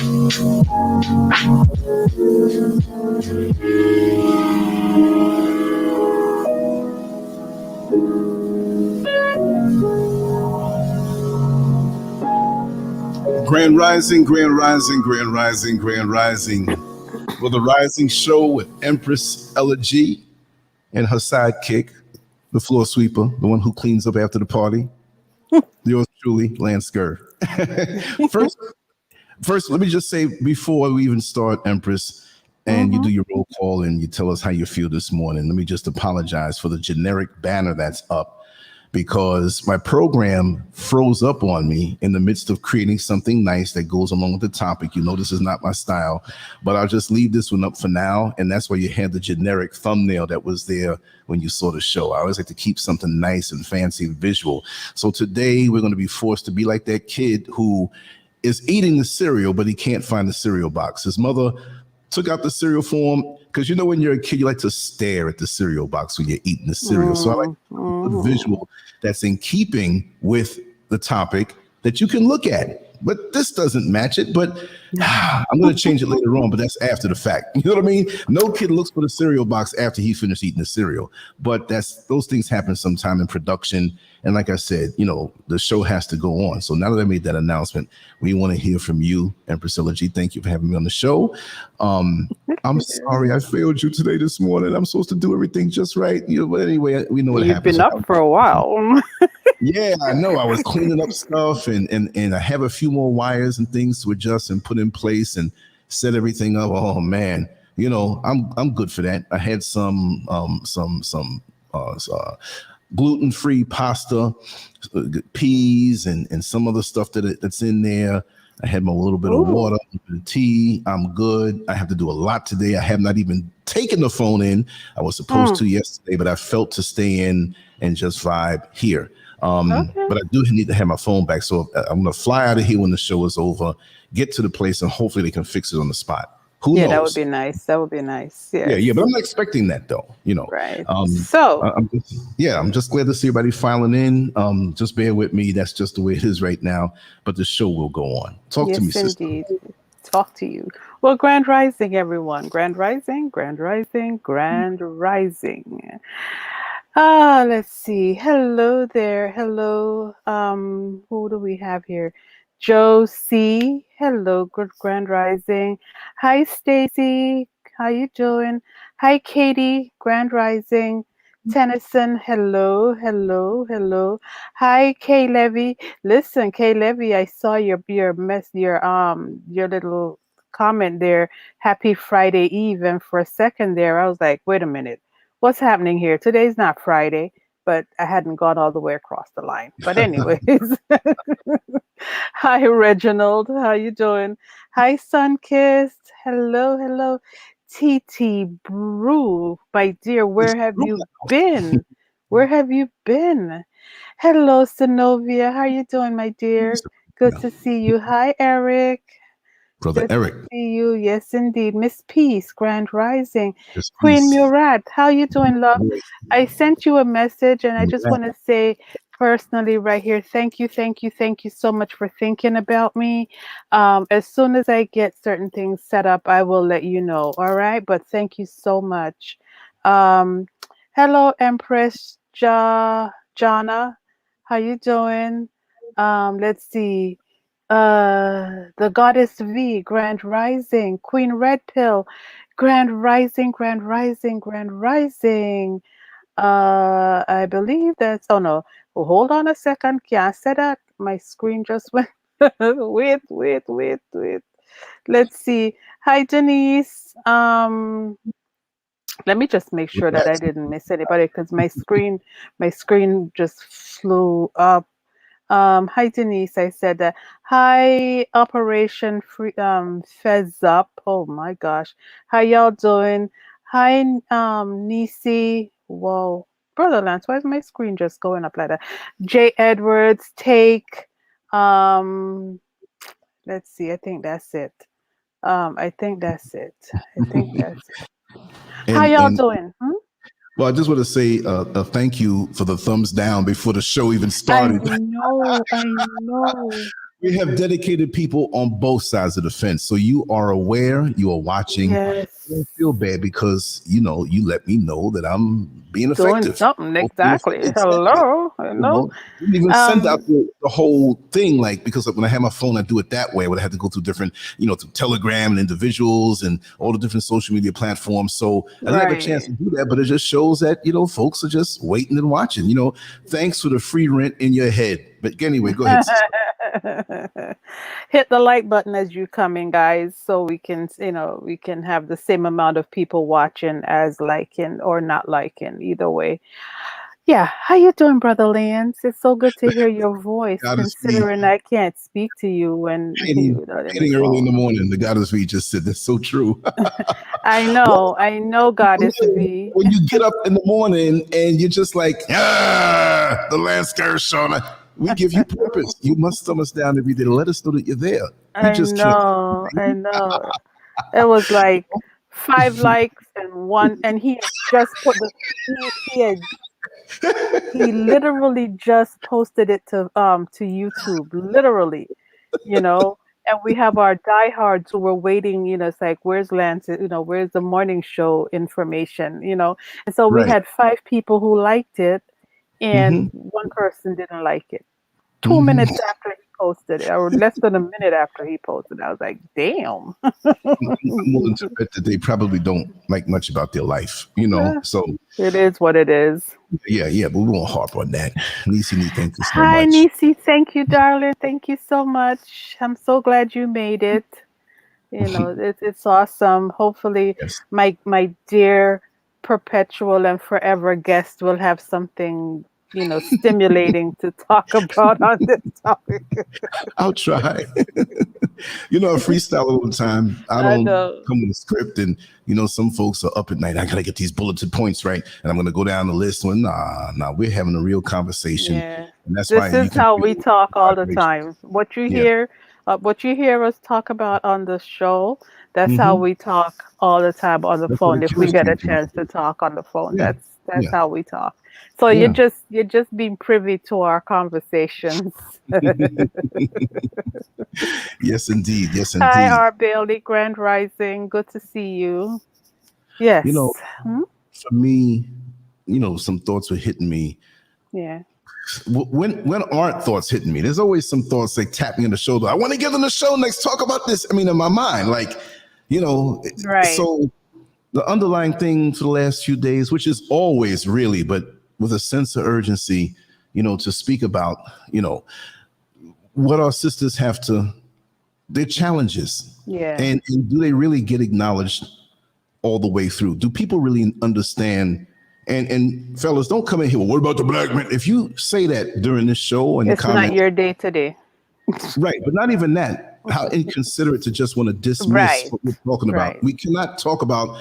Grand Rising, Grand Rising, Grand Rising, Grand Rising. For the Rising Show with Empress Ella G and her sidekick, the floor sweeper, the one who cleans up after the party. Yours truly, LanceScurv. First, let me just say before we even start, Empress, and you do your roll call and you tell us how you feel this morning, let me just apologize for the generic banner that's up, because my program froze up on me in the midst of creating something nice that goes along with the topic. You know, this is not my style, but I'll just leave this one up for now. And that's why you had the generic thumbnail that was there when you saw the show. I always like to keep something nice and fancy and visual. So today we're going to be forced to be like that kid who is eating the cereal, but he can't find the cereal box. His mother took out the cereal for him, because you know when you're a kid, you like to stare at the cereal box when you're eating the cereal. So I like a visual that's in keeping with the topic that you can look at. But this doesn't match it, but I'm going to change it later on, but that's after the fact. You know what I mean? No kid looks for the cereal box after he finished eating the cereal, but those things happen sometime in production. And like I said, you know, the show has to go on. So now that I made that announcement, we want to hear from you and Priscilla G. Thank you for having me on the show. I'm sorry I failed you today this morning. I'm supposed to do everything just right. You know, but anyway, we know what happens. You've been up for a while. Yeah, I know. I was cleaning up stuff and I have a few more wires and things to adjust and put in place and set everything up. Oh man, you know, I'm good for that. I had some gluten-free pasta, peas, and some other stuff that's in there. I had my little bit of water, a little bit of tea. I'm good. I have to do a lot today. I have not even taken the phone in. I was supposed to yesterday, but I felt to stay in and just vibe here. But I do need to have my phone back. So I'm going to fly out of here when the show is over, get to the place, and hopefully they can fix it on the spot. Who knows? That would be nice. That would be nice. Yes. Yeah, but I'm not expecting that though, you know. Right. I'm just glad to see everybody filing in. Just bear with me. That's just the way it is right now. But the show will go on. Talk to me, sister. Yes, indeed. Talk to you. Well, Grand Rising, everyone. Grand Rising, Grand Rising, Grand Rising. Let's see. Hello there. Hello. Who do we have here? Joe C. Hello, good Grand Rising. Hi, Stacy. How you doing? Hi, Katie. Grand Rising. Tennyson. Hello, hello, hello. Hi, Kay Levy. Listen, Kay Levy, I saw your little comment there. Happy Friday Eve. And for a second there, I was like, wait a minute. What's happening here? Today's not Friday, but I hadn't gone all the way across the line. But anyways, hi, Reginald. How you doing? Hi, Sunkissed. Hello, hello. TT Brew, my dear, where have you been? Where have you been? Hello, Synovia. How you doing, my dear? Good to see you. Hi, Eric. Brother Eric. To see you. Yes, indeed. Miss Peace, Grand Rising. Queen Murat, how you doing, love? I sent you a message, and I just want to say personally right here, thank you so much for thinking about me. As soon as I get certain things set up, I will let you know, all right? But thank you so much. Hello, Empress Jana. How you doing? Let's see. The Goddess V, Grand Rising. Queen Red Pill, Grand Rising, Grand Rising, Grand Rising. I believe that's, oh no, well, hold on a second. Can't say that. My screen just went, wait. Let's see. Hi, Denise. Let me just make sure that I didn't miss anybody, because my screen just flew up. Hi, Denise. I said that. Hi, Operation Fez Up. Oh my gosh. How y'all doing? Hi, Nisi. Whoa. Brother Lance, why is my screen just going up like that? J. Edwards, Take. Let's see. I think that's it. I think that's it. How y'all doing? Well, I just want to say a thank you for the thumbs down before the show even started. I know. We have dedicated people on both sides of the fence. So you are aware, you are watching. Yes. I don't feel bad because, you let me know that I'm being Doing effective. something. Exactly. Hello. Didn't even send out the whole thing, like, because when I had my phone, I do it that way. I would have to go through different, through Telegram and individuals and all the different social media platforms. So I didn't have a chance to do that, but it just shows that, folks are just waiting and watching. Thanks for the free rent in your head. But anyway, go ahead, sister. Hit the like button as you come in, guys, so we can have the same amount of people watching as liking or not liking, either way. Yeah, how you doing, Brother Lance? It's so good to hear your voice, considering I can't speak to you when hitting early in the morning. The Goddess V just said that's so true. I know, Goddess V. When you get up in the morning and you're just like, the LanceScurv Show. We give you purpose. You must thumb us down every day to let us know that you're there. I know. It was like 5 likes and 1, and he had just put he literally just posted it to YouTube, literally, and we have our diehards who were waiting, it's like, where's Lance, where's the morning show information, and so we had 5 people who liked it, and 1 person didn't like it. 2 minutes after he posted it, or less than a minute after he posted it, I was like, damn. I'm willing to bet that they probably don't like much about their life, so it is what it is. Yeah, but we won't harp on that. Nisi, thank you so much. Hi, Nisi, thank you, darling. Thank you so much. I'm so glad you made it. It's awesome. Hopefully, my dear perpetual and forever guest will have something stimulating to talk about on this topic. I'll try. I freestyle all the time. I don't come with a script, and some folks are up at night. I gotta get these bulleted points right, and I'm gonna go down the list. Well, nah, we're having a real conversation, and that's this is how we talk all the time. What you hear us talk about on the show, that's how we talk all the time on the phone. If we get a chance to talk on the phone, that's how we talk. So you're just being privy to our conversations. Yes, indeed. Hi, R. Bailey, Grand Rising. Good to see you. Yes. For me, some thoughts were hitting me. Yeah. When aren't thoughts hitting me? There's always some thoughts like tap me on the shoulder. I want to get on the show next. Talk about this. I mean, in my mind, like, right. So the underlying thing for the last few days, which is always really, but with a sense of urgency, to speak about, what our sisters have to, their challenges. Yeah. And do they really get acknowledged all the way through? Do people really understand? And fellas, don't come in here, well, what about the black man? If you say that during this show and it's not your day today. Right, but not even that. How inconsiderate to just want to dismiss what we're talking about. We cannot talk about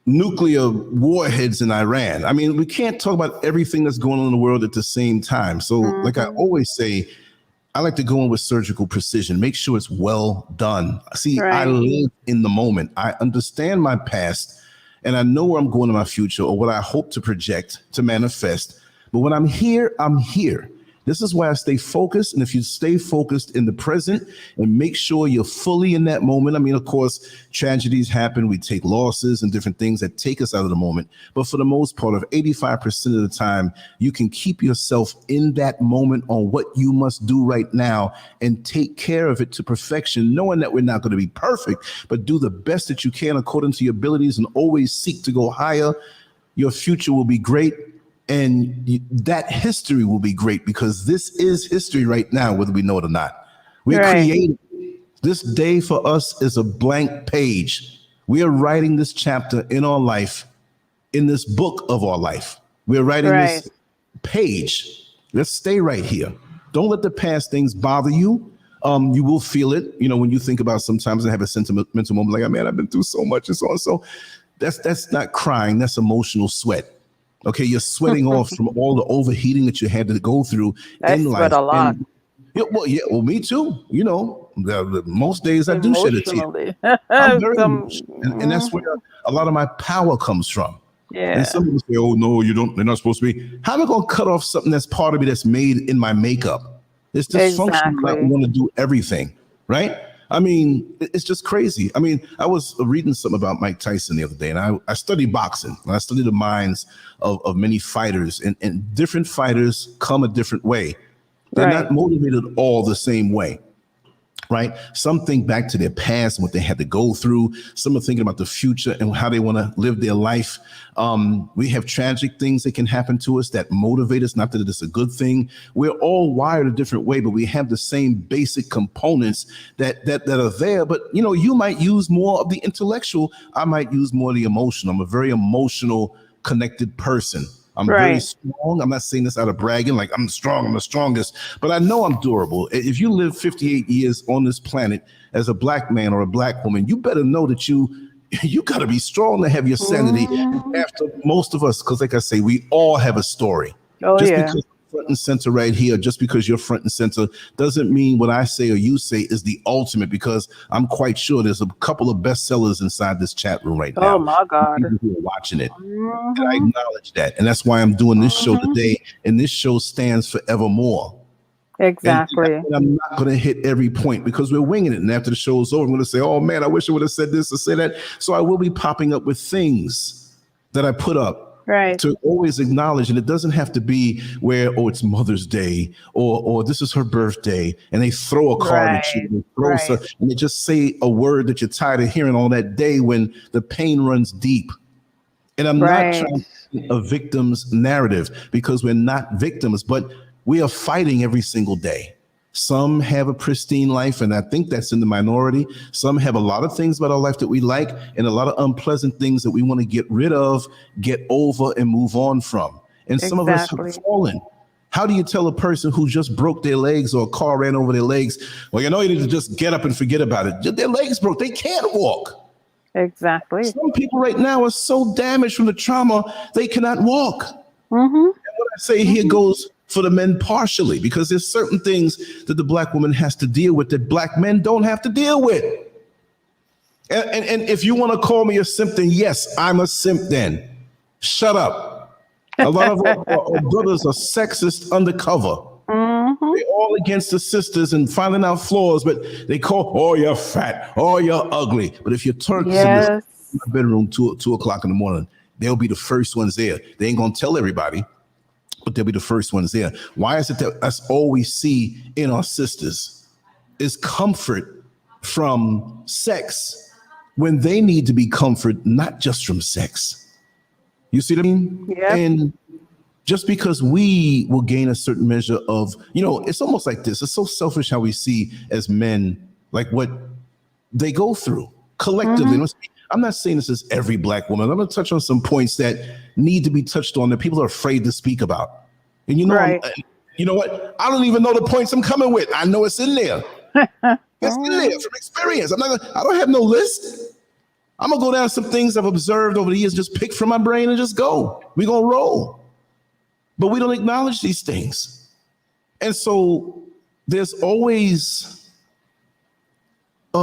nuclear warheads in Iran. I mean, we can't talk about everything that's going on in the world at the same time. So like I always say, I like to go in with surgical precision, make sure it's well done. See, I live in the moment. I understand my past and I know where I'm going in my future or what I hope to project, to manifest. But when I'm here, I'm here. This is why I stay focused. And if you stay focused in the present and make sure you're fully in that moment. I mean, of course, tragedies happen. We take losses and different things that take us out of the moment. But for the most part of 85% of the time, you can keep yourself in that moment on what you must do right now and take care of it to perfection, knowing that we're not going to be perfect, but do the best that you can according to your abilities and always seek to go higher. Your future will be great. And that history will be great because this is history right now, whether we know it or not. We're creating this day for us is a blank page. We are writing this chapter in our life, in this book of our life. We're writing this page. Let's stay right here. Don't let the past things bother you. You will feel it. When you think about sometimes I have a sentimental moment like, man, I've been through so much and so on. So that's not crying. That's emotional sweat. Okay, you're sweating off from all the overheating that you had to go through in life. I sweat a lot. Well, me too. Most days I do shed a tear. I'm very emotional, and that's where a lot of my power comes from. Yeah. And some people say, "Oh no, you don't. They're not supposed to be." How am I going to cut off something that's part of me that's made in my makeup? It's dysfunctional that we want to do everything, right? I mean, it's just crazy. I mean, I was reading something about Mike Tyson the other day, and I study boxing, and I study the minds of many fighters, and different fighters come a different way. They're not motivated all the same way. Right. Some think back to their past and what they had to go through. Some are thinking about the future and how they want to live their life. We have tragic things that can happen to us that motivate us. Not that it's a good thing. We're all wired a different way, but we have the same basic components that are there. But, you know, you might use more of the intellectual. I might use more of the emotional. I'm a very emotional, connected person. I'm very strong. I'm not saying this out of bragging, like I'm strong, I'm the strongest, but I know I'm durable. If you live 58 years on this planet as a black man or a black woman, you better know that you got to be strong to have your sanity after most of us. Because like I say, we all have a story. Because front and center right here, just because you're front and center doesn't mean what I say or you say is the ultimate, because I'm quite sure there's a couple of bestsellers inside this chat room right now. Oh my God. People who are watching it. And I acknowledge that. And that's why I'm doing this show today. And this show stands for evermore. Exactly. And I'm not going to hit every point because we're winging it. And after the show is over, I'm going to say, oh man, I wish I would have said this or said that. So I will be popping up with things that I put up. To always acknowledge, and it doesn't have to be where, oh, it's Mother's Day or this is her birthday, and they throw a card at you, and they just say a word that you're tired of hearing on that day when the pain runs deep. And I'm not trying to be a victim's narrative, because we're not victims, but we are fighting every single day. Some have a pristine life, and I think that's in the minority. Some have a lot of things about our life that we like and a lot of unpleasant things that we want to get rid of, get over, and move on from. And some of us have fallen. How do you tell a person who just broke their legs or a car ran over their legs, well, you know, you need to just get up and forget about it? Their legs broke. They can't walk. Exactly. Some people right now are so damaged from the trauma, they cannot walk. And what I say here goes for the men partially, because there's certain things that the black woman has to deal with that black men don't have to deal with. And if you want to call me a simp, then yes, I'm a simp then. Shut up. A lot of our brothers are sexist undercover. They're all against the sisters and finding out flaws, but they call, oh, you're fat, oh, you're ugly. But if you're Turks in my bedroom 2 o'clock in the morning, they'll be the first ones there. They ain't going to tell everybody, but they'll be the first ones there. Why is it that that's all we see in our sisters is comfort from sex when they need to be comfort, not just from sex? You see what I mean? And just because we will gain a certain measure of, you know, it's almost like this. It's so selfish how we see as men, like what they go through collectively. I'm not saying this is every black woman. I'm going to touch on some points that need to be touched on that people are afraid to speak about. And you know, you know what? I don't even know the points I'm coming with. I know it's in there. It's in there from experience. I don't have no list. I'm going to go down some things I've observed over the years, just pick from my brain and just go. We're going to roll. But we don't acknowledge these things. And so there's always a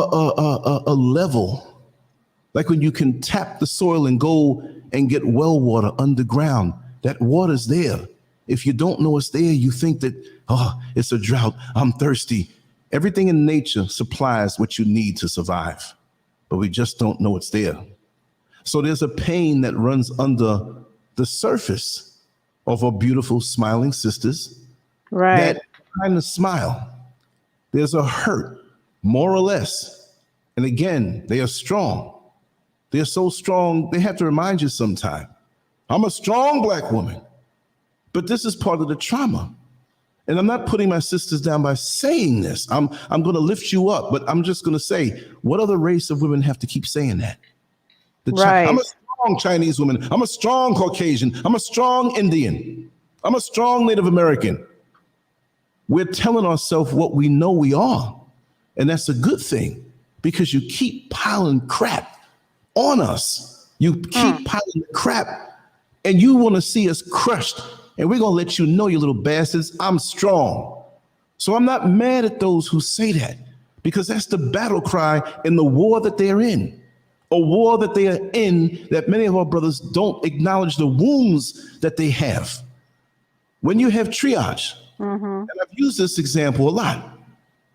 level. Like when you can tap the soil and go and get well water underground, that water's there. If you don't know it's there, you think that, oh, it's a drought, I'm thirsty. Everything in nature supplies what you need to survive, but we just don't know it's there. So there's a pain that runs under the surface of our beautiful smiling sisters. That kind of smile, there's a hurt, more or less. And again, they are strong. They're so strong, they have to remind you sometime, I'm a strong black woman. But this is part of the trauma. And I'm not putting my sisters down by saying this. I'm going to lift you up, but I'm just going to say, what other race of women have to keep saying that? I'm a strong Chinese woman. I'm a strong Caucasian. I'm a strong Indian. I'm a strong Native American. We're telling ourselves what we know we are. And that's a good thing, because you keep piling crap on us. You keep piling the crap, and you want to see us crushed. And we're going to let you know, you little bastards, I'm strong. So I'm not mad at those who say that, because that's the battle cry in the war that they're in. A war that they are in, that many of our brothers don't acknowledge the wounds that they have. When you have triage, And I've used this example a lot.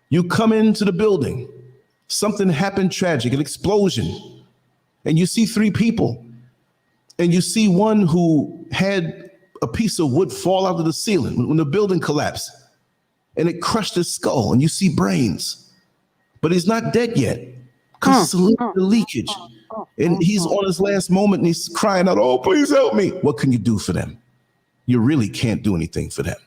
You come into the building, something happened tragic, an explosion, and you see 3 people, and you see one who had a piece of wood fall out of the ceiling when the building collapsed, and it crushed his skull, and you see brains, but he's not dead yet because it's the leakage, and he's on his last moment, and he's crying out, "Oh, please help me." What can you do for them? You really can't do anything for them.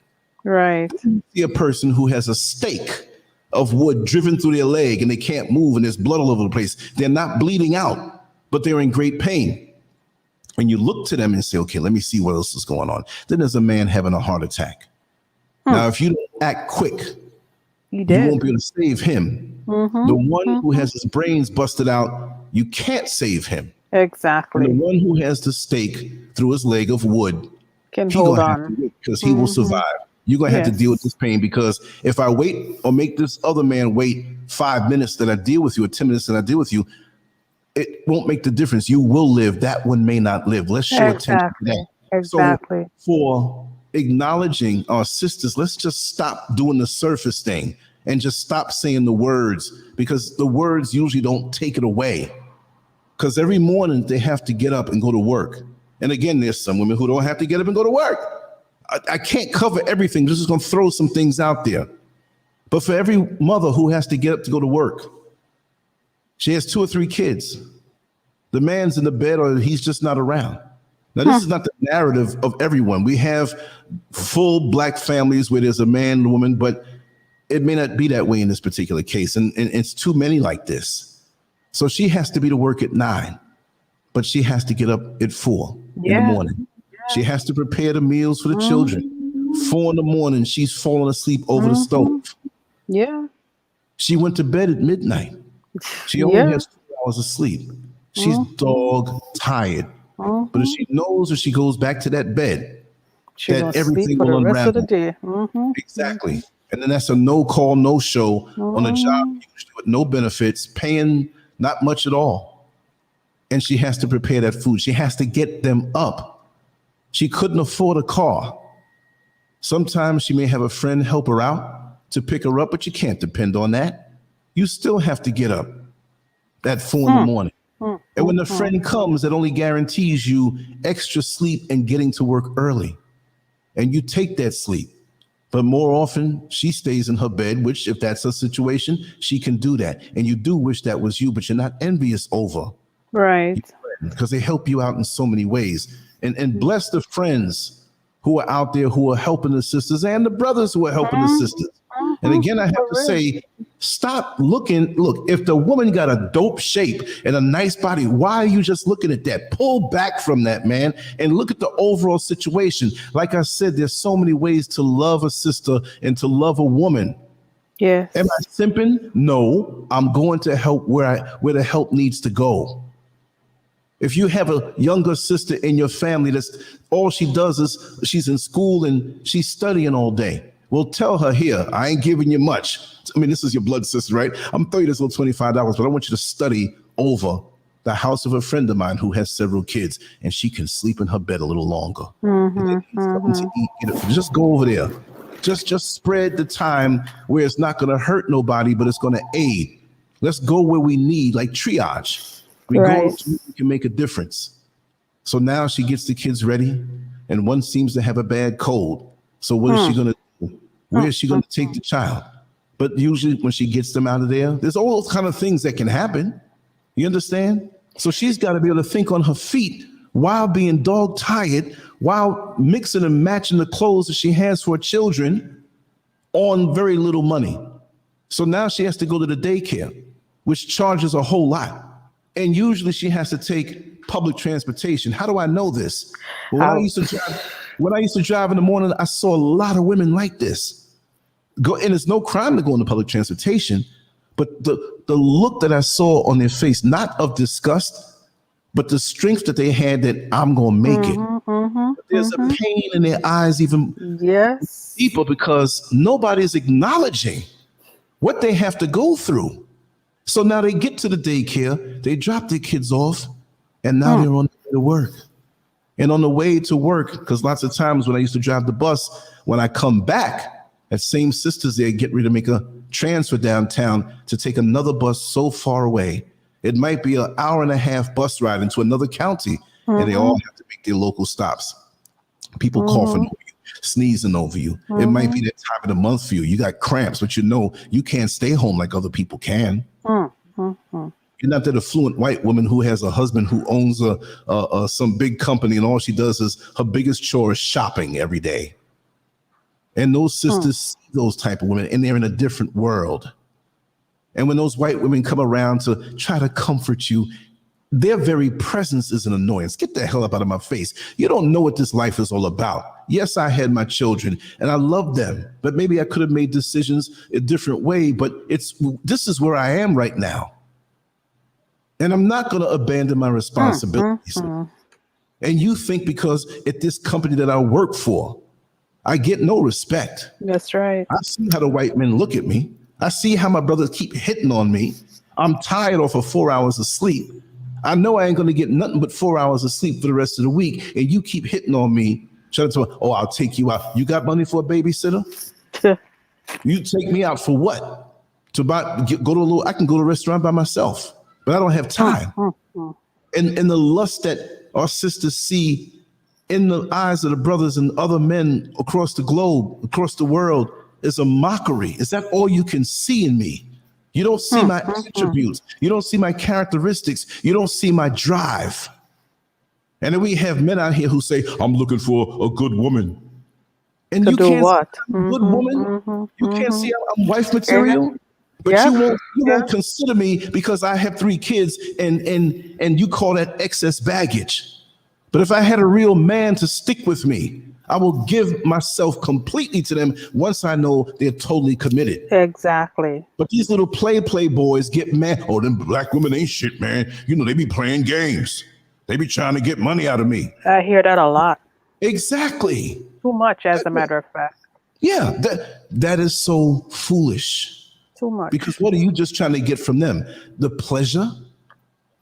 Right. You see a person who has a stake of wood driven through their leg and they can't move and there's blood all over the place. They're not bleeding out, but they're in great pain. And you look to them and say, okay, let me see what else is going on. Then there's a man having a heart attack. Now, if you don't act quick, you won't be able to save him. The one who has his brains busted out, you can't save him. Exactly. And the one who has the stake through his leg of wood can hold on because he will survive. You're going to have to deal with this pain, because if I wait or make this other man wait 5 minutes that I deal with you, or 10 minutes that I deal with you, it won't make the difference. You will live. That one may not live. Let's show attention to that. Exactly. So for acknowledging our sisters, let's just stop doing the surface thing and just stop saying the words, because the words usually don't take it away. Because every morning they have to get up and go to work. And again, there's some women who don't have to get up and go to work. I can't cover everything. This is going to throw some things out there. But for every mother who has to get up to go to work, she has 2 or 3 kids. The man's in the bed or he's just not around. Now, this is not the narrative of everyone. We have full Black families where there's a man and a woman, but it may not be that way in this particular case. And it's too many like this. So she has to be to work at 9, but she has to get up at 4 in the morning. She has to prepare the meals for the children. 4 in the morning, she's falling asleep over the stove. Yeah. She went to bed at midnight. She only has 2 hours of sleep. She's dog tired. But if she knows if she goes back to that bed, that everything will unravel. Rest of the day. Exactly. And then that's a no call, no show on a job usually with no benefits, paying not much at all. And she has to prepare that food. She has to get them up. She couldn't afford a car. Sometimes she may have a friend help her out to pick her up, but you can't depend on that. You still have to get up at 4 in the morning. And when the friend comes, that only guarantees you extra sleep and getting to work early. And you take that sleep. But more often, she stays in her bed, which if that's her situation, she can do that. And you do wish that was you, but you're not envious over. Right. Because they help you out in so many ways. And bless the friends who are out there who are helping the sisters and the brothers who are helping the sisters. And again, I have to say, stop looking. Look, if the woman got a dope shape and a nice body, why are you just looking at that? Pull back from that, man, and look at the overall situation. Like I said, there's so many ways to love a sister and to love a woman. Yeah. Am I simping? No, I'm going to help where the help needs to go. If you have a younger sister in your family that's all she does is she's in school and she's studying all day, well, tell her, here, I ain't giving you much. I mean, this is your blood sister, right? I'm throwing you this little $25, but I want you to study over the house of a friend of mine who has several kids, and she can sleep in her bed a little longer. To eat, just go over there. Just spread the time where it's not going to hurt nobody, but it's going to aid. Let's go where we need, like triage. We can make a difference. So now she gets the kids ready, and one seems to have a bad cold. So what is she going to do? Where is she going to take the child? But usually when she gets them out of there, there's all those kind of things that can happen. You understand? So she's got to be able to think on her feet while being dog tired, while mixing and matching the clothes that she has for her children on very little money. So now she has to go to the daycare, which charges a whole lot. And usually she has to take public transportation. How do I know this? Well, when I used to drive in the morning, I saw a lot of women like this. And it's no crime to go into public transportation, but the look that I saw on their face, not of disgust, but the strength that they had that I'm going to make it. There's a pain in their eyes even deeper because nobody's acknowledging what they have to go through. So now they get to the daycare, they drop their kids off, and now they're on the way to work. And on the way to work, because lots of times when I used to drive the bus, when I come back, That same sisters there get ready to make a transfer downtown to take another bus so far away. It might be an hour and a half bus ride into another county, and they all have to make their local stops. People coughing over you, sneezing over you. It might be that time of the month for you. You got cramps, but you know you can't stay home like other people can. You're not that affluent white woman who has a husband who owns some big company, and all she does is her biggest chore is shopping every day. And those sisters see those type of women, and they're in a different world. And when those white women come around to try to comfort you, their very presence is an annoyance. Get the hell up out of my face. You don't know what this life is all about. Yes, I had my children and I love them, but maybe I could have made decisions a different way, but this is where I am right now. And I'm not going to abandon my responsibilities. And you think because at this company that I work for, I get no respect. That's right. I see how the white men look at me. I see how my brothers keep hitting on me. I'm tired off of 4 hours of sleep. I know I ain't going to get nothing but 4 hours of sleep for the rest of the week. And you keep hitting on me. Trying to, I'll take you out. You got money for a babysitter? You take me out for what? To I can go to a restaurant by myself, but I don't have time. And the lust that our sisters see in the eyes of the brothers and other men across the globe, across the world, is a mockery. Is that all you can see in me? You don't see my attributes. You don't see my characteristics. You don't see my drive. And then we have men out here who say, I'm looking for a good woman. And you can't see a good woman. You can't see I'm wife material. But you won't consider me because I have 3 kids and you call that excess baggage. But if I had a real man to stick with me, I will give myself completely to them once I know they're totally committed. Exactly. But these little play boys get mad. Oh, them black women ain't shit, man. You know, they be playing games. They be trying to get money out of me. I hear that a lot. Exactly. Too much, as a matter of fact. Yeah, that is so foolish. Too much. Because what are you just trying to get from them? The pleasure?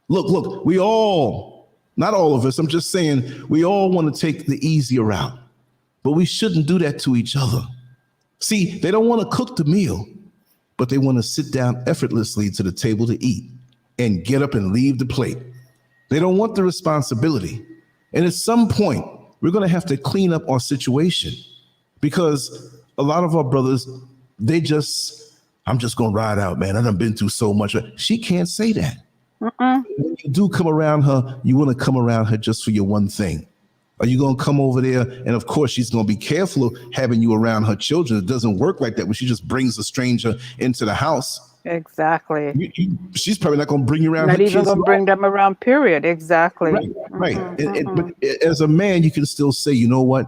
Look, we all, not all of us, I'm just saying, we all want to take the easier route. But we shouldn't do that to each other. See, they don't want to cook the meal, but they want to sit down effortlessly to the table to eat and get up and leave the plate. They don't want the responsibility. And at some point, we're going to have to clean up our situation because a lot of our brothers, I'm just going to ride out, man. I done been through so much. She can't say that. When you do come around her, you want to come around her just for your one thing. Are you going to come over there? And of course, she's going to be careful of having you around her children. It doesn't work like that when she just brings a stranger into the house. Exactly. She's probably not going to bring you around. Not even going to bring them around, period. Exactly. Right. But as a man, you can still say, you know what?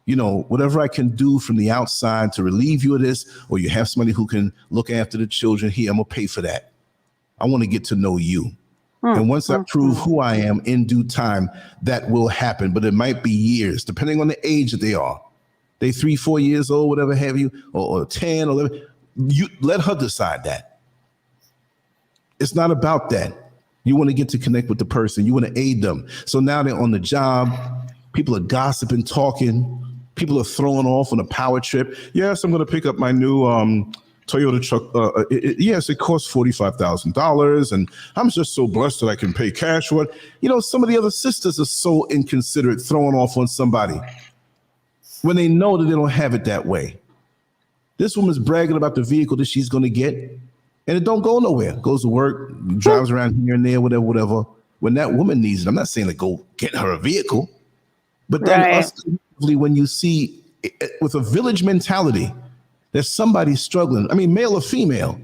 You know, whatever I can do from the outside to relieve you of this, or you have somebody who can look after the children here, I'm going to pay for that. I want to get to know you. And once I prove who I am in due time, that will happen. But it might be years, depending on the age that they are. They 3-4 years old, whatever have you, or 10 or 11. You let her decide that. It's not about that. You want to get to connect with the person. You want to aid them. So now they're on the job. People are gossiping, talking. People are throwing off on a power trip. Yes, I'm going to pick up my new Toyota truck. Yes, it costs $45,000, and I'm just so blessed that I can pay cash for it. You know, some of the other sisters are so inconsiderate, throwing off on somebody when they know that they don't have it that way. This woman's bragging about the vehicle that she's going to get, and it don't go nowhere. Goes to work, drives around here and there, whatever. When that woman needs it, I'm not saying to go get her a vehicle, but then when you see with a village mentality, there's somebody struggling. I mean, male or female,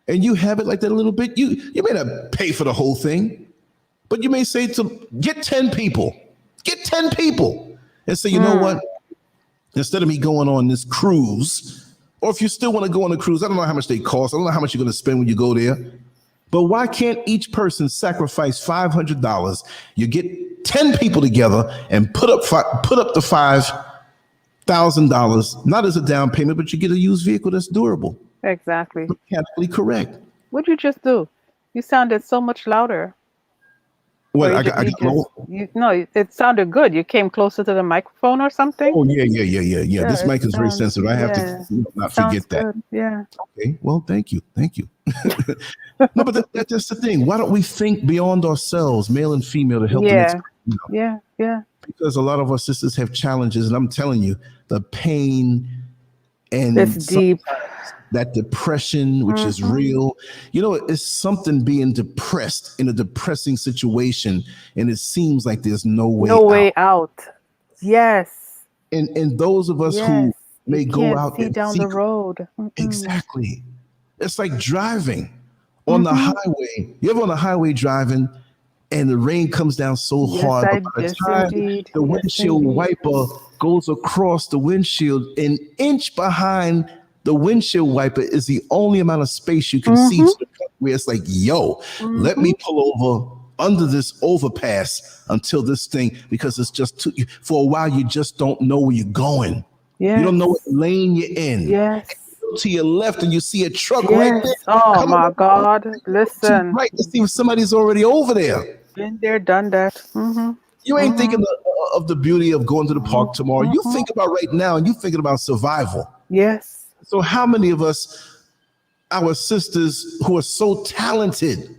and you have it like that a little bit. You may not pay for the whole thing, but you may say to get 10 people, and say, you know what? Instead of me going on this cruise, or if you still want to go on a cruise, I don't know how much they cost. I don't know how much you're going to spend when you go there, but why can't each person sacrifice $500? You get 10 people together and put up the $5,000, not as a down payment, but you get a used vehicle that's durable. Exactly. Mechanically correct. What'd you just do? You sounded so much louder. What Or I got low? no, it sounded good. You came closer to the microphone or something? Oh yeah. Yeah, This it mic is very sounds, sensitive. I have to yeah, not sounds forget that. good. Yeah. Okay. Well, thank you. No, but that's the thing. Why don't we think beyond ourselves, male and female, to help the next? Yeah. Yeah. Because a lot of our sisters have challenges, and I'm telling you, the pain It's and deep. sometimes that depression, which is Mm-hmm. real. It's something being depressed in a depressing situation, and it seems like there's no way No out. way out. Yes. And those of us Yes. who You may go can't out see and down the seek road. Mm-mm. exactly. It's like driving on the Mm-hmm. highway. You ever on the highway driving and the rain comes down so hard, but by the Yes, time indeed. the Yes, windshield indeed. wiper goes across the windshield, an inch behind the windshield wiper is the only amount of space you can see Mm-hmm. to the point where it's like, yo, let Mm-hmm. me pull over under this overpass until this thing, because it's just too, for a while, you just don't know where you're going. You don't know what Yes. lane you're in. Yes. To your left and you see a truck right there. Yes. Oh Come my on God. to your Listen. right to see if somebody's already over there. Been there, done that. Mm-hmm. You ain't Mm-hmm. thinking of the beauty of going to the park tomorrow. You Mm-hmm. think about right now, and you thinking about survival. Yes. So how many of us, our sisters who are so talented,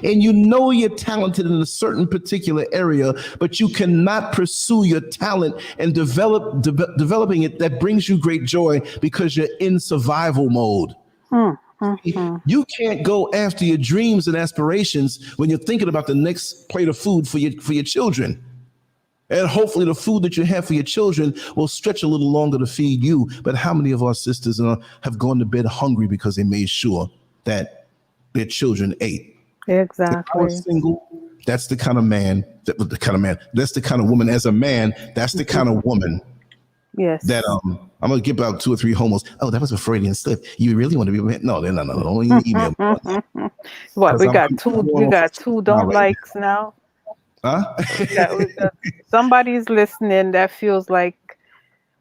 and you're talented in a certain particular area, but you cannot pursue your talent and developing it, that brings you great joy because you're in survival mode. Mm-hmm. You can't go after your dreams and aspirations when you're thinking about the next plate of food for your children. And hopefully the food that you have for your children will stretch a little longer to feed you. But how many of our sisters have gone to bed hungry because they made sure that their children ate? If I Exactly. was single, that's the kind of man, that's the kind of woman. As a man, that's the kind of woman Yes. that I'm gonna give out 2 or 3 homos. Oh, that was a Freudian slip. You really want to be a man? No. Don't even email me. What, we got I'm two going off of two now don't right likes now. now. Huh? We got somebody's listening that feels like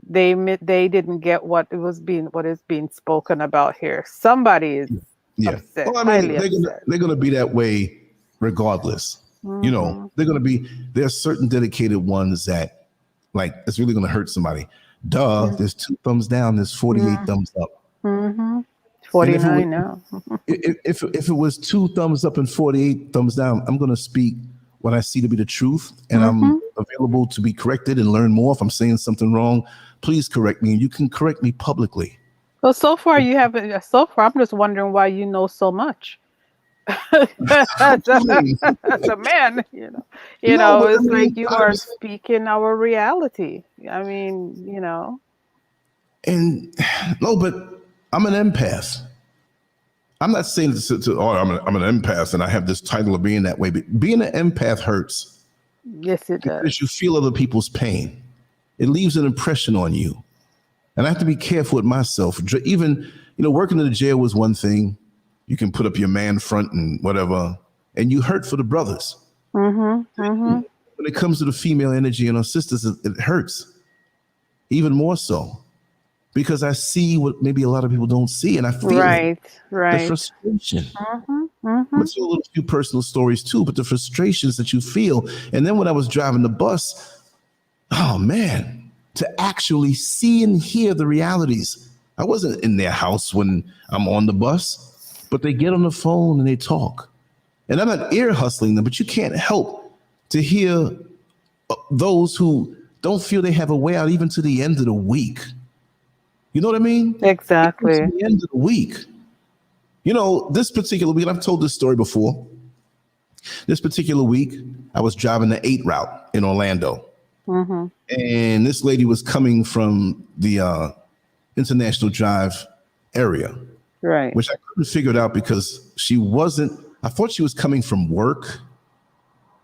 they didn't get what is being spoken about here. Somebody is Yeah. upset, Well, I highly mean, upset. they're gonna be that way regardless. Mm-hmm. They're gonna be. There are certain dedicated ones that, like, it's really gonna hurt somebody. Duh. Yeah. There's 2 thumbs down. There's 48 thumbs up. Mm-hmm. And if it was, 49 now. if it was 2 thumbs up and 48 thumbs down, I'm gonna speak what I see to be the truth, and Mm-hmm. I'm available to be corrected and learn more. If I'm saying something wrong, please correct me, and you can correct me publicly. Well, so far you haven't. So far, I'm just wondering why you know so much. As a man, No, but I it's mean, like you are speaking our reality. I mean, and no, but I'm an empath. I'm not saying I'm an empath and I have this title of being that way, but being an empath hurts. Yes, it does. Because you feel other people's pain. It leaves an impression on you. And I have to be careful with myself. Even, working in the jail was one thing. You can put up your man front and whatever, and you hurt for the brothers. Mm-hmm. Mm-hmm. When it comes to the female energy and our sisters, it hurts even more so because I see what maybe a lot of people don't see, and I feel Right. the frustration. Mm-hmm. I'm Mm-hmm. gonna tell a few personal stories too, but the frustrations that you feel. And then when I was driving the bus, oh man, to actually see and hear the realities. I wasn't in their house when I'm on the bus, but they get on the phone and they talk. And I'm not ear hustling them, but you can't help to hear those who don't feel they have a way out even to the end of the week. You know what I mean? Exactly. Even to the end of the week. This particular week, and I've told this story before. This particular week, I was driving the 8 route in Orlando. Mm-hmm. And this lady was coming from the International Drive area. Right. Which I couldn't figure it out because I thought she was coming from work,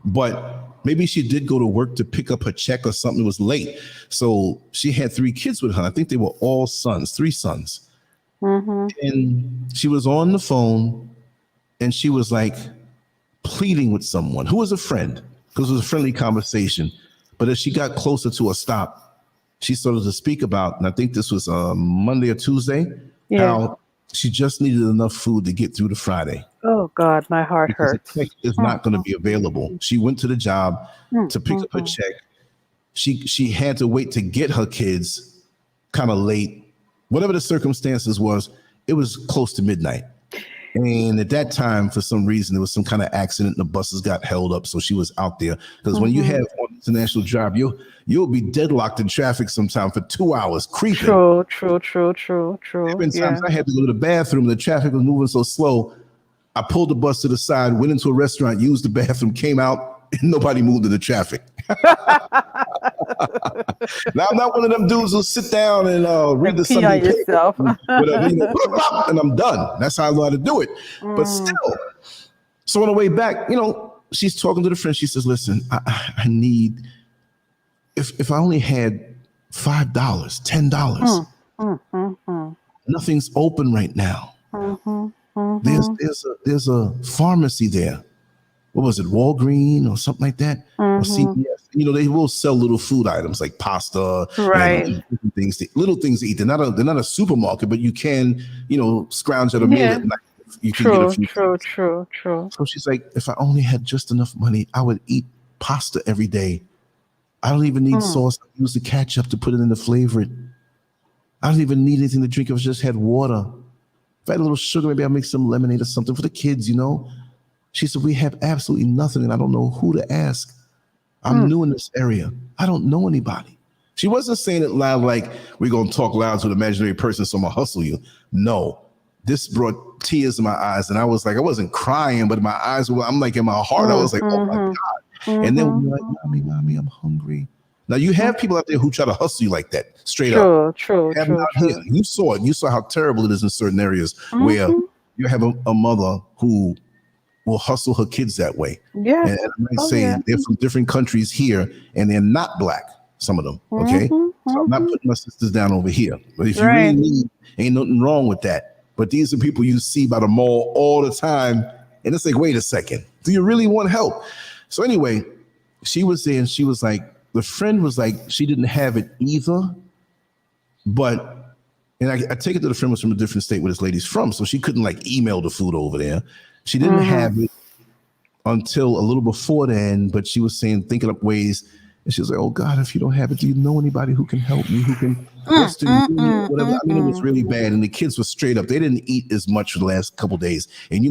but maybe she did go to work to pick up her check or something. It was late. So she had 3 kids with her. I think they were all sons, 3 sons. Mm-hmm. And she was on the phone and she was like pleading with someone who was a friend, because it was a friendly conversation. But as she got closer to a stop, she started to speak about, and I think this was Monday or Tuesday, how she just needed enough food to get through to Friday. Oh God, my heart because the hurts. check is not going to be available. She went to the job to pick up her check. She had to wait to get her kids kind of late. Whatever the circumstances was, it was close to midnight. And at that time, for some reason, there was some kind of accident and the buses got held up. So she was out there. Because when you have on international drive, you'll be deadlocked in traffic sometime for 2 hours creeping. True. There have been times I had to go to the bathroom. The traffic was moving so slow. I pulled the bus to the side, went into a restaurant, used the bathroom, came out, and nobody moved in the traffic. Now I'm not one of them dudes who sit down and read the Sunday paper, whatever, and I'm done. That's how I know how to do it. But still, so on the way back, she's talking to the friend. She says, "Listen, I need if I only had $5, $10. Nothing's open right now. There's a pharmacy there. What was it, Walgreens or something like that, or CVS? They will sell little food items like pasta, and little things to eat. They're not a supermarket, but you can, scrounge out a meal at night. You can get a few things. True. So she's like, if I only had just enough money, I would eat pasta every day. I don't even need sauce. I use the ketchup to put it in to flavor it. I don't even need anything to drink if I just had water. If I had a little sugar, maybe I'll make some lemonade or something for the kids, She said, we have absolutely nothing, and I don't know who to ask. I'm new in this area. I don't know anybody. She wasn't saying it loud like, we're going to talk loud to an imaginary person, so I'm going to hustle you. No. This brought tears in my eyes, and I was like, I wasn't crying, but my eyes were, I'm like in my heart, I was like, oh my God. And then we're like, mommy, I'm hungry. Now, you have people out there who try to hustle you like that, straight up. True. You saw it. You saw how terrible it is in certain areas where you have a mother who will hustle her kids that way. Yeah. And I might say they're from different countries here, and they're not Black, some of them, okay? So I'm not putting my sisters down over here. But if you really need, ain't nothing wrong with that. But these are people you see by the mall all the time, and it's like, wait a second. Do you really want help? So anyway, she was there, and she was like, the friend was like, she didn't have it either, but, and I take it that the friend was from a different state where this lady's from, so she couldn't like email the food over there. She didn't have it until a little before then, but she was thinking up ways, and she was like, oh God, if you don't have it, do you know anybody who can help me, who can Western Union, whatever? I mean, it was really bad, and the kids were straight up. They didn't eat as much for the last couple of days, and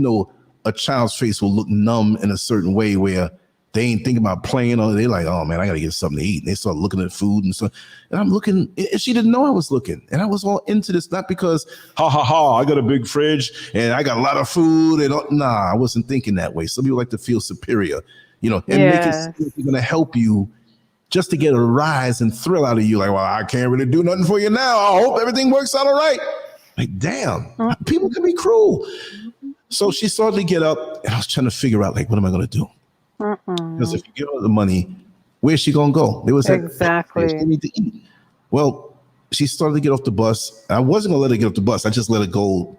a child's face will look numb in a certain way where they ain't thinking about playing, or they're like, oh man, I gotta get something to eat. And they start looking at food and stuff. And I'm looking, and she didn't know I was looking. And I was all into this, not because, I got a big fridge and I got a lot of food. And I wasn't thinking that way. Some people like to feel superior, and make it seem like they're gonna help you just to get a rise and thrill out of you. Like, well, I can't really do nothing for you now. I hope everything works out all right. Like, damn, people can be cruel. So she started to get up, and I was trying to figure out, like, what am I gonna do? Because if you give her the money, where's she gonna go? There was exactly. She need to eat. Well, she started to get off the bus. I wasn't gonna let her get off the bus. I just let her go,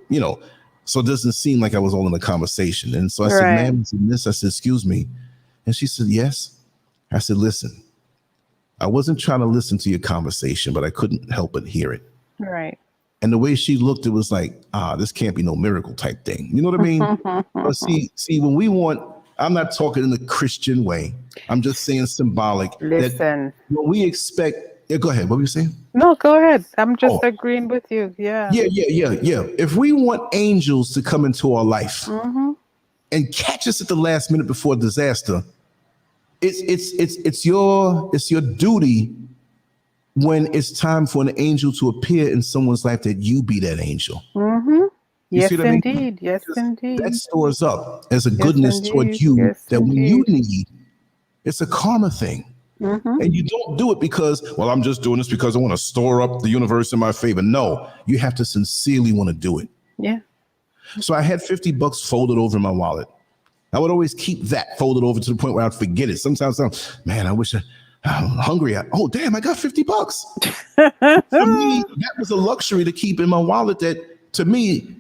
so it doesn't seem like I was all in the conversation. And so I said, ma'am, I said, excuse me. And she said, yes. I said, listen, I wasn't trying to listen to your conversation, but I couldn't help but hear it. Right. And the way she looked, it was like, this can't be no miracle type thing. You know what I mean? But see, when we want, I'm not talking in the Christian way. I'm just saying symbolic. Listen. That when we expect, go ahead. What were you saying? No, go ahead. I'm just agreeing with you. Yeah. If we want angels to come into our life and catch us at the last minute before disaster, it's your duty when it's time for an angel to appear in someone's life that you be that angel. Yes, indeed. Yes, indeed. That stores up as a goodness towards you that when you need, it's a karma thing. And you don't do it because, well, I'm just doing this because I want to store up the universe in my favor. No, you have to sincerely want to do it. Yeah. So I had $50 folded over in my wallet. I would always keep that folded over to the point where I'd forget it. Sometimes man, I wish I'm hungry. Oh, damn, I got $50. For me, that was a luxury to keep in my wallet that, to me,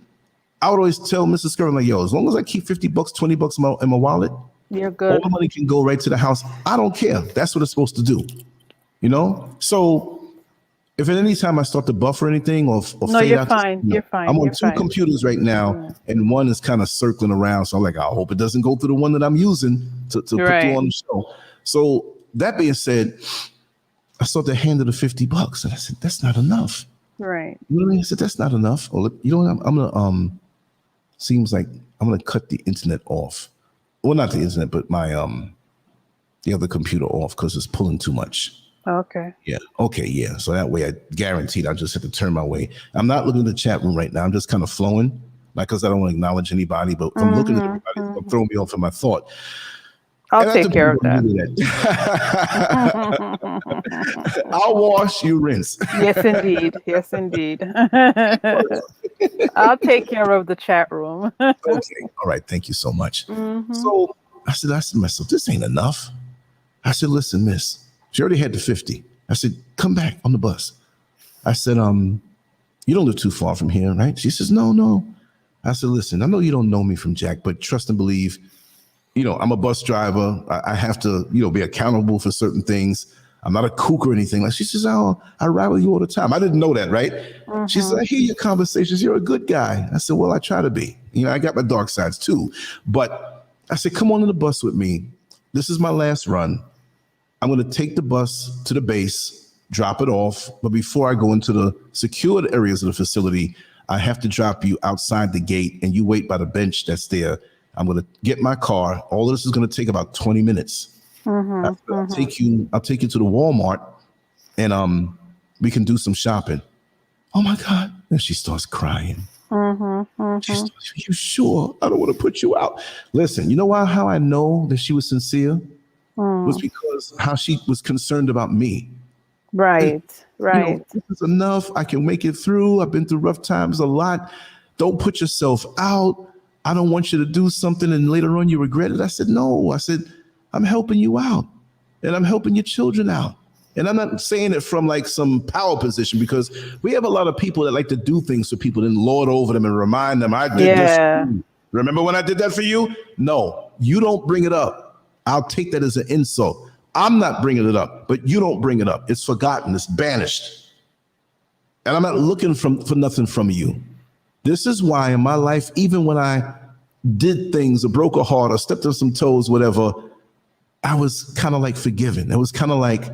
I would always tell Mrs. Scurv, like, yo, as long as I keep $50, $20 in my wallet, you're good. All the money can go right to the house. I don't care. That's what it's supposed to do. So If at any time I start to buffer anything or No, fade you're out, fine. You're fine. I'm on You're two fine. computers right now, and one is kind of circling around. So I'm like, I hope it doesn't go through the one that I'm using to put through on the show. So that being said, I saw the hand of the $50, and I said, that's not enough. Right. You know what I mean? I said, that's not enough. Well, you know what? I'm gonna seems like I'm gonna cut the internet off. Well, not the internet, but my the other computer off because it's pulling too much. Okay. Yeah. Okay. Yeah. So that way, I guaranteed I just have to turn my way. I'm not looking at the chat room right now. I'm just kind of flowing, like because I don't want to acknowledge anybody. But if I'm looking at everybody, it's gonna throw me off in my thought. I'll take care of that. I'll wash, you rinse. Yes, indeed. Yes, indeed. I'll take care of the chat room. Okay. All right. Thank you so much. So I said to myself, this ain't enough. I said, listen, miss, she already had the 50. I said, come back on the bus. I said, you don't live too far from here, right? She says, no. I said, listen, I know you don't know me from Jack, but trust and believe, I'm a bus driver. I have to, be accountable for certain things. I'm not a kook or anything. Like she says, oh, I ride with you all the time. I didn't know that, right? She said, I hear your conversations. You're a good guy. I said, well, I try to be. I got my dark sides too. But I said, come on the bus with me. This is my last run. I'm going to take the bus to the base, drop it off. But before I go into the secured areas of the facility, I have to drop you outside the gate and you wait by the bench that's there. I'm going to get my car. All of this is going to take about 20 minutes. I'll take you to the Walmart and we can do some shopping. Oh my God. And she starts crying. She starts, are you sure? I don't want to put you out. Listen, you know how I know that she was sincere? Was because how she was concerned about me. Right. This is enough. I can make it through. I've been through rough times a lot. Don't put yourself out. I don't want you to do something and later on you regret it. I said, no. I said, I'm helping you out and I'm helping your children out. And I'm not saying it from like some power position because we have a lot of people that like to do things for people and lord over them and remind them, I did this for you. Remember when I did that for you? No, you don't bring it up. I'll take that as an insult. I'm not bringing it up, but you don't bring it up. It's forgotten. It's banished. And I'm not looking for nothing from you. This is why in my life, even when I did things or broke a heart or stepped on some toes, whatever, I was kind of like forgiven. It was kind of like,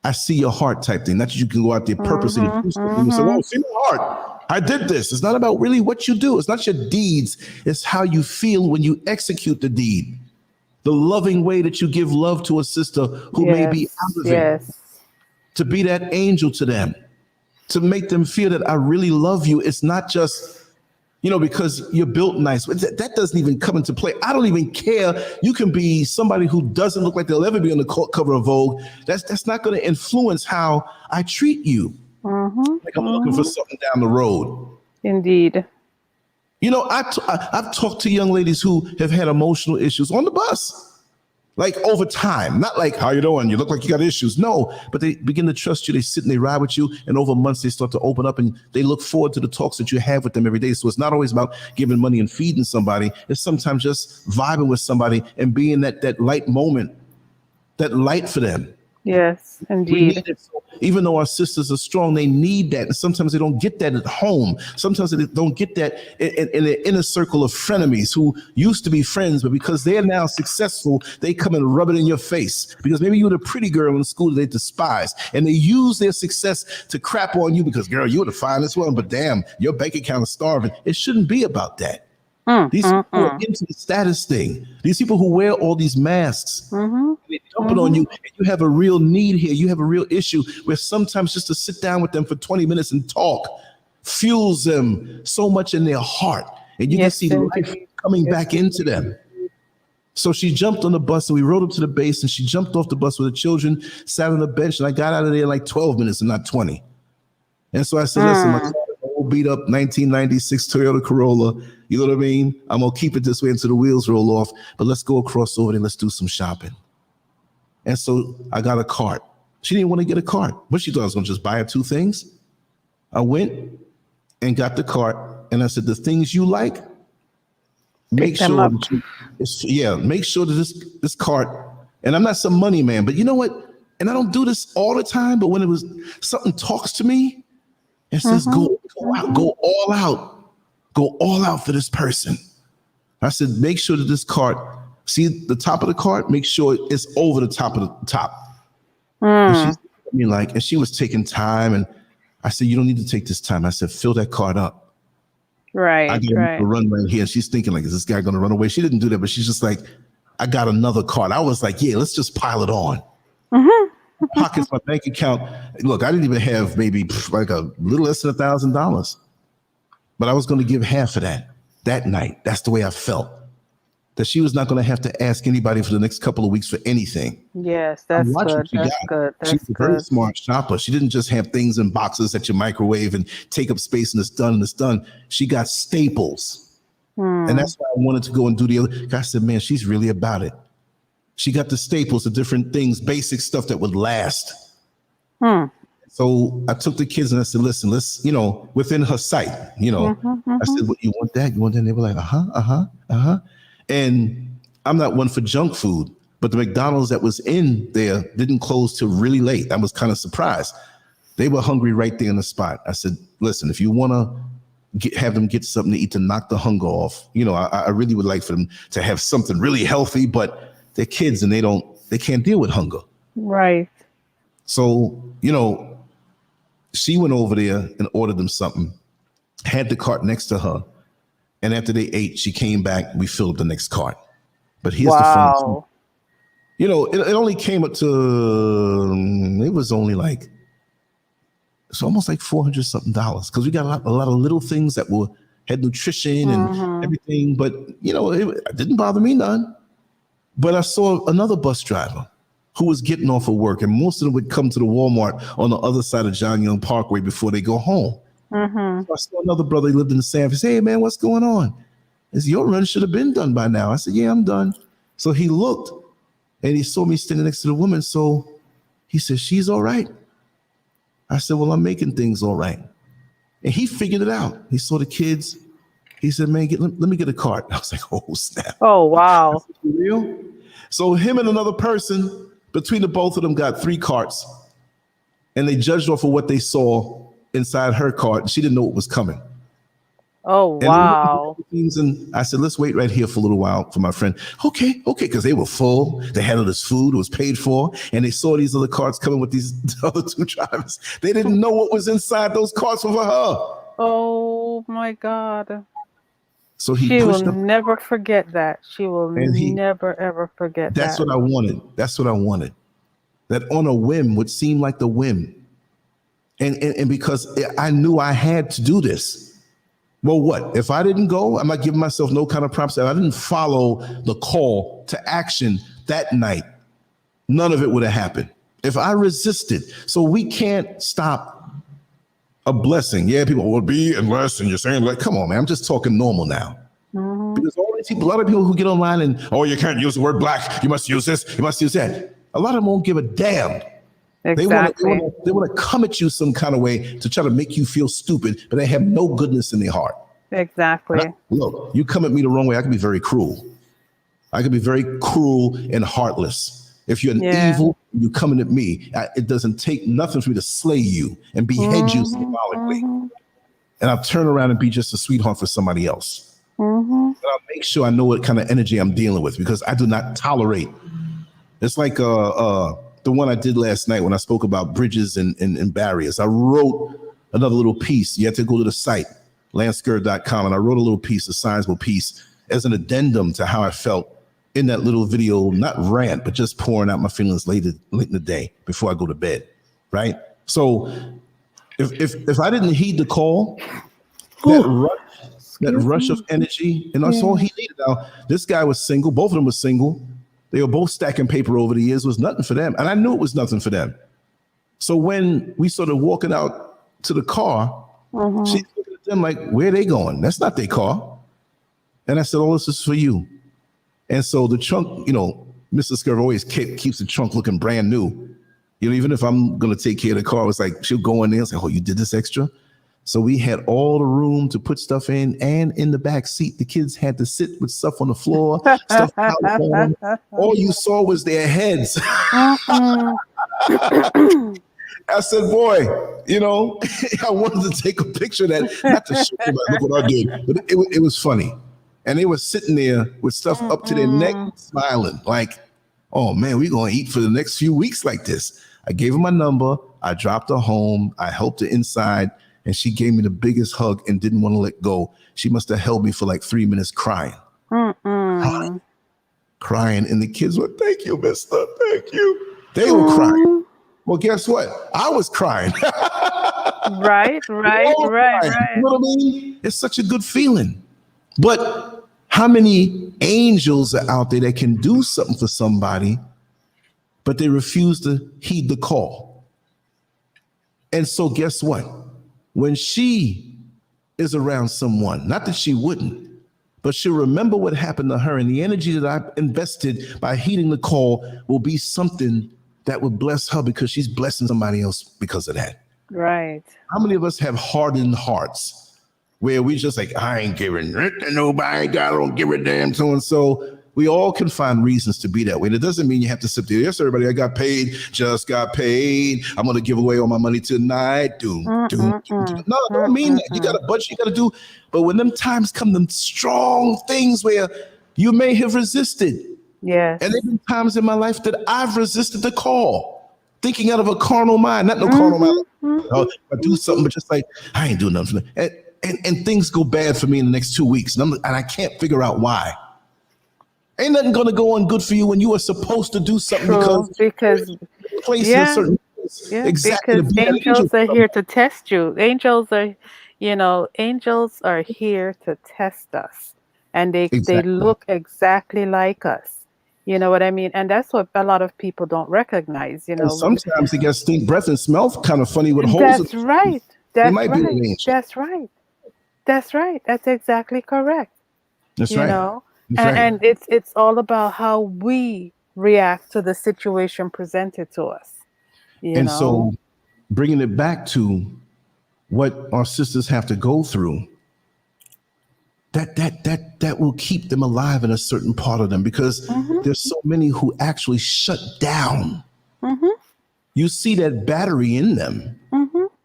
I see your heart type thing. Not that you can go out there purposely to do something and say, oh, see my heart. I did this. It's not about really what you do. It's not your deeds. It's how you feel when you execute the deed. The loving way that you give love to a sister who may be out of it. To be that angel to them. To make them feel that I really love you. It's not just, because you're built nice. That doesn't even come into play. I don't even care. You can be somebody who doesn't look like they'll ever be on the cover of Vogue. That's not going to influence how I treat you. Like I'm looking for something down the road. Indeed. I've talked to young ladies who have had emotional issues on the bus. Like over time, not like, how you doing? You look like you got issues. No, but they begin to trust you. They sit and they ride with you. And over months, they start to open up and they look forward to the talks that you have with them every day. So it's not always about giving money and feeding somebody. It's sometimes just vibing with somebody and being that light moment, that light for them. Yes, indeed. Even though our sisters are strong, they need that. And sometimes they don't get that at home. Sometimes they don't get that in their inner circle of frenemies who used to be friends, but because they're now successful, they come and rub it in your face. Because maybe you were the pretty girl in school that they despise. And they use their success to crap on you because, girl, you were the finest one, but damn, your bank account is starving. It shouldn't be about that. These people are into the status thing. These people who wear all these masks, they dump it on you, and you have a real need here. You have a real issue where sometimes just to sit down with them for 20 minutes and talk fuels them so much in their heart. And you can see life coming back into them. So she jumped on the bus and we rode up to the base and she jumped off the bus with the children, sat on the bench, and I got out of there in like 12 minutes and not 20. And so I said, listen, my old beat up 1996 Toyota Corolla. You know what I mean? I'm going to keep it this way until the wheels roll off, but let's go across over and let's do some shopping. And so I got a cart. She didn't want to get a cart, but she thought I was going to just buy her two things. I went and got the cart and I said, the things you like, make sure that make sure that this cart, and I'm not some money man, but you know what? And I don't do this all the time, but when it was something talks to me and says, go out, go all out for this person. I said, make sure that this cart, see the top of the cart, make sure it's over the top of the top. And she was taking time, and I said, you don't need to take this time. I said, fill that cart up. Right. I got to run right here. And she's thinking, like, is this guy going to run away? She didn't do that, but she's just like, I got another cart. I was like, yeah, let's just pile it on. Pockets my bank account. Look, I didn't even have maybe like a little less than $1,000, but I was going to give half of that night. That's the way I felt. That she was not going to have to ask anybody for the next couple of weeks for anything. Yes, that's good. That's good. She's a very smart shopper. She didn't just have things in boxes that you microwave and take up space and it's done. She got staples. And that's why I wanted to go and do the other. I said, man, she's really about it. She got the staples, the different things, basic stuff that would last. So I took the kids and I said, listen, let's, within her sight, I said, what, you want that? You want that? And they were like, And I'm not one for junk food, but the McDonald's that was in there didn't close till really late. I was kind of surprised. They were hungry right there on the spot. I said, listen, if you want to have them get something to eat to knock the hunger off, I really would like for them to have something really healthy, but they're kids and they can't deal with hunger. Right. So, she went over there and ordered them something, had the cart next to her. And after they ate, she came back. We filled up the next cart. But here's the fun. It only came up to, it was only like, it's almost like $400 something because we got a lot of little things that had nutrition and everything. But, it didn't bother me none. But I saw another bus driver who was getting off of work, and most of them would come to the Walmart on the other side of John Young Parkway before they go home. So I saw another brother, he lived in the San Francisco. Hey, man, what's going on? He said, your run should have been done by now. I said, yeah, I'm done. So he looked, and he saw me standing next to the woman. So he said, she's all right. I said, well, I'm making things all right. And he figured it out. He saw the kids. He said, man, let me get a cart. I was like, oh, snap. Oh, wow. Said, for real? So him and another person, between the both of them, got 3 carts. And they judged off of what they saw inside her cart. And she didn't know what was coming. Oh, wow. And I said, let's wait right here for a little while for my friend. Okay. Because they were full. They had all this food. It was paid for. And they saw these other carts coming with these other 2 drivers. They didn't know what was inside those carts for her. Oh, my God. So she will never forget that. She will never, ever forget that. That's what I wanted. That on a whim would seem like the whim. And because I knew I had to do this. Well, what? If I didn't go, I'm not giving myself no kind of props. If I didn't follow the call to action that night, none of it would have happened. If I resisted. So we can't stop a blessing. Yeah, people will be unless, and you're saying, like, come on, man, I'm just talking normal now. Because all these people, a lot of people who get online and, oh, you can't use the word black. You must use this. You must use that. A lot of them won't give a damn. Exactly. They want to come at you some kind of way to try to make you feel stupid, but they have no goodness in their heart. Exactly. Look, you come at me the wrong way, I can be very cruel. I can be very cruel and heartless. If you're an evil, you coming at me, it doesn't take nothing for me to slay you and behead you symbolically. And I'll turn around and be just a sweetheart for somebody else. But I'll make sure I know what kind of energy I'm dealing with, because I do not tolerate. It's like the one I did last night when I spoke about bridges and barriers. I wrote another little piece. You have to go to the site, LanceScurv.com, and I wrote a little piece, a sizable piece, as an addendum to how I felt in that little video, not rant, but just pouring out my feelings late in the day before I go to bed, right? So if I didn't heed the call, that rush of energy, and that's all he needed. Now, this guy was single. Both of them were single. They were both stacking paper over the years. It was nothing for them. And I knew it was nothing for them. So when we started walking out to the car, she's looking at them like, where are they going? That's not their car. And I said, oh, this is for you. And so the trunk, Mr. Scurv always keeps the trunk looking brand new. Even if I'm going to take care of the car, it's like she'll go in there and say, oh, you did this extra? So we had all the room to put stuff in, and in the back seat, the kids had to sit with stuff on the floor, stuff out. All you saw was their heads. I said, boy, you know, I wanted to take a picture of that, not to show everybody, look what I did, but it was funny. And they were sitting there with stuff up to their neck, smiling like, oh man, we're going to eat for the next few weeks like this. I gave her my number. I dropped her home. I helped her inside, and she gave me the biggest hug and didn't want to let go. She must have held me for like 3 minutes crying. Crying. And the kids were, thank you, mister. Thank you. They were crying. Well, guess what? I was crying. Right. You know what I mean? It's such a good feeling. But how many angels are out there that can do something for somebody, but they refuse to heed the call? And so guess what? When she is around someone, not that she wouldn't, but she'll remember what happened to her, and the energy that I invested by heeding the call will be something that would bless her because she's blessing somebody else because of that. Right. How many of us have hardened hearts where we just like, I ain't giving it to nobody, I don't give a damn so and so. We all can find reasons to be that way. And it doesn't mean you have to sit there. Yes, everybody, I got paid, just got paid. I'm going to give away all my money tonight. No, don't mean that. You got a budget, you got to do. But when them times come, them strong things where you may have resisted. Yes. And there have been times in my life that I've resisted the call, thinking out of a carnal mind, not no carnal mind. I do something, but just like, I ain't doing nothing. And things go bad for me in the next 2 weeks. And I can't figure out why. Ain't nothing going to go on good for you when you are supposed to do something because place in a certain place. Yeah, exactly. because angels are here to test you. Angels are here to test us. And they look exactly like us. You know what I mean? And that's what a lot of people don't recognize, And sometimes they get stink breath and smell kind of funny with holes. That's right. That's right. That's right. That's right. That's exactly correct. That's right. You know? And it's all about how we react to the situation presented to us. And so bringing it back to what our sisters have to go through, that will keep them alive in a certain part of them, because there's so many who actually shut down. You see that battery in them,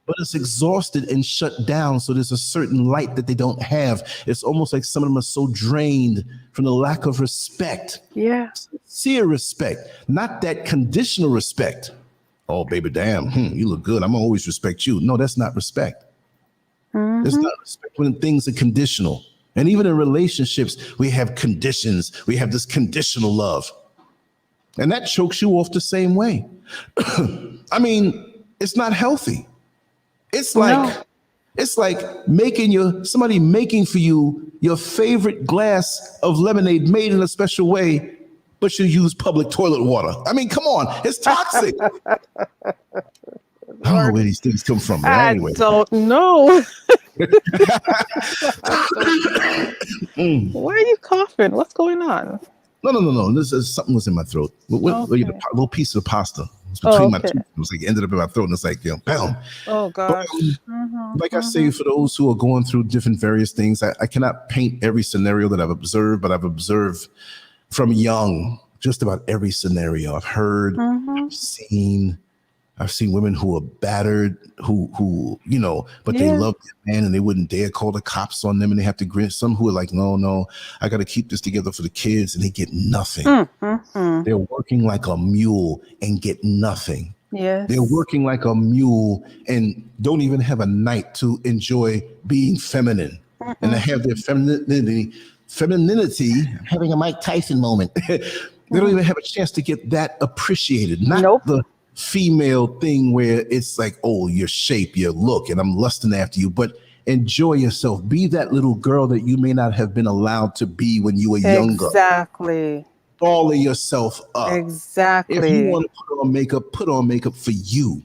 but it's exhausted and shut down. So there's a certain light that they don't have. It's almost like some of them are so drained from the lack of respect. Yeah. Sincere respect, not that conditional respect. Oh, baby, damn, you look good. I'm gonna always respect you. No, that's not respect. It's not respect when things are conditional. And even in relationships, we have conditions. We have this conditional love. And that chokes you off the same way. I mean, it's not healthy. It's like somebody making for you your favorite glass of lemonade made in a special way, but you use public toilet water. I mean, come on, it's toxic. I don't know where these things come from. I don't know. Why are you coughing? What's going on? No. This is something was in my throat. A little piece of pasta. It was between my teeth. It was like ended up in my throat, and it's like, bam. Oh gosh. Like I say, for those who are going through different various things, I cannot paint every scenario that I've observed, but I've observed from young just about every scenario. I've heard, I've seen women who are battered, who but they love their man and they wouldn't dare call the cops on them, and they have to grin. Some who are like, no, I got to keep this together for the kids, and they get nothing. They're working like a mule and get nothing. Yes. They're working like a mule and don't even have a night to enjoy being feminine and to have their femininity, having a Mike Tyson moment. They don't even have a chance to get that appreciated. Not the female thing where it's like, oh, your shape, your look, and I'm lusting after you, but enjoy yourself. Be that little girl that you may not have been allowed to be when you were younger. Exactly. Ball yourself up. Exactly. If you want to put on makeup for you.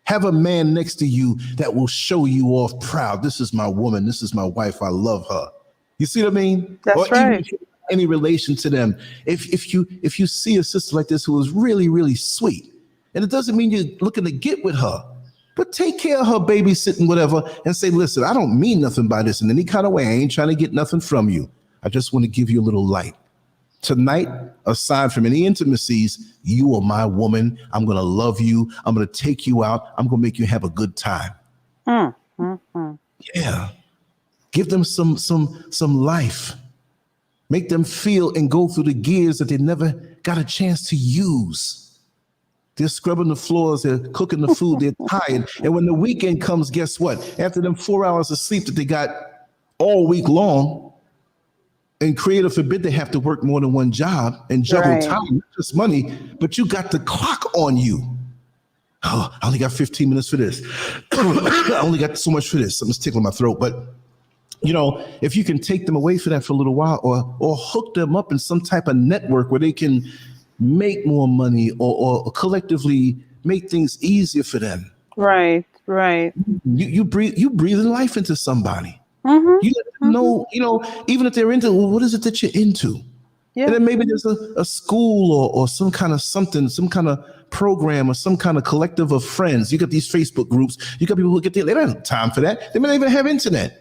Have a man next to you that will show you off proud. This is my woman. This is my wife. I love her. You see what I mean? That's right. Even any relation to them. If you see a sister like this who is really, really sweet, and it doesn't mean you're looking to get with her, but take care of her, babysitting, whatever, and say, listen, I don't mean nothing by this in any kind of way. I ain't trying to get nothing from you. I just want to give you a little light. Tonight, aside from any intimacies, you are my woman. I'm going to love you. I'm going to take you out. I'm going to make you have a good time. Yeah. Give them some life. Make them feel and go through the gears that they never got a chance to use. They're scrubbing the floors, they're cooking the food, they're tired. And when the weekend comes, guess what? After them 4 hours of sleep that they got all week long, and creator forbid they have to work more than one job and juggle time, not just money, but you got the clock on you. Oh, I only got 15 minutes for this. I only got so much for this. Something's tickling my throat. But you know, if you can take them away for that for a little while, or hook them up in some type of network where they can make more money, or collectively make things easier for them. Right. You breathing life into somebody. You let them know, you know, even if they're into, well, what is it that you're into? Yeah. And then maybe there's a school or some kind of something, some kind of program or some kind of collective of friends. You got these Facebook groups. You got people who get there. They don't have time for that. They may not even have internet.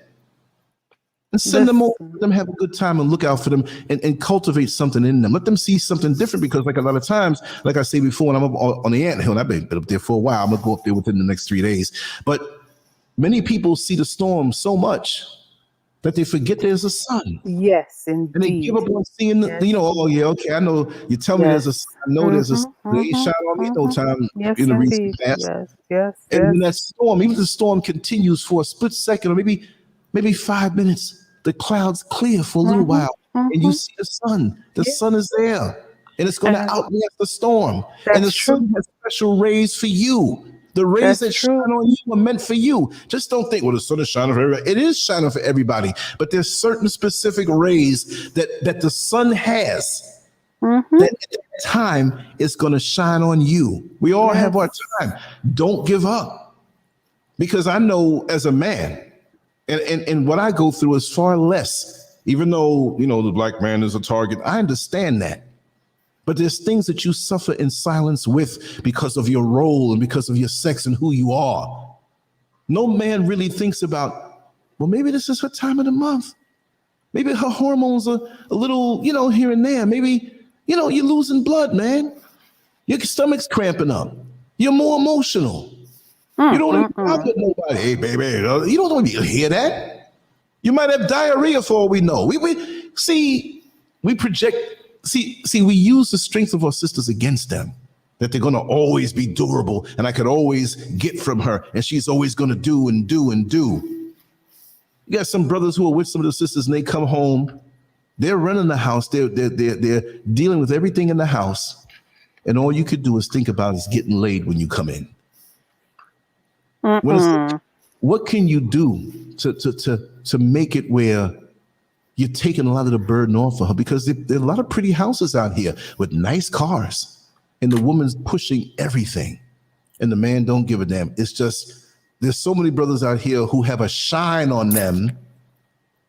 And send them over, let them have a good time and look out for them and cultivate something in them. Let them see something different, because like a lot of times, like I say before, when I'm up on the anthill, and I've been up there for a while, I'm going to go up there within the next 3 days. But many people see the storm so much that they forget there's a sun. Yes, indeed. And they give up on seeing, you know, oh, yeah, okay, I know. You tell me there's a sun. I know there's a sun. They ain't shine on me no time in the recent past. Yes. And when that storm, even if the storm continues for a split second or maybe 5 minutes, the clouds clear for a little while, and you see the sun. The sun is there, and it's going to outlast the storm. And the sun has special rays for you. The rays that shine on you are meant for you. Just don't think, well, the sun is shining for everybody. It is shining for everybody, but there's certain specific rays that the sun has that at that time is going to shine on you. We all have our time. Don't give up, because I know as a man, and what I go through is far less, even though, you know, the black man is a target. I understand that. But there's things that you suffer in silence with because of your role and because of your sex and who you are. No man really thinks about, well, maybe this is her time of the month. Maybe her hormones are a little, you know, here and there. Maybe, you know, you're losing blood, man. Your stomach's cramping up. You're more emotional. You don't even talk to nobody. Hey, baby, you don't want to hear that. You might have diarrhea for all we know. We project. See, we use the strength of our sisters against them, that they're going to always be durable, and I could always get from her, and she's always going to do and do and do. You got some brothers who are with some of the sisters, and they come home, they're running the house, they're dealing with everything in the house, and all you could do is think about is getting laid when you come in. What can you do to make it where you're taking a lot of the burden off of her? Because there are a lot of pretty houses out here with nice cars, and the woman's pushing everything, and the man don't give a damn. It's just, there's so many brothers out here who have a shine on them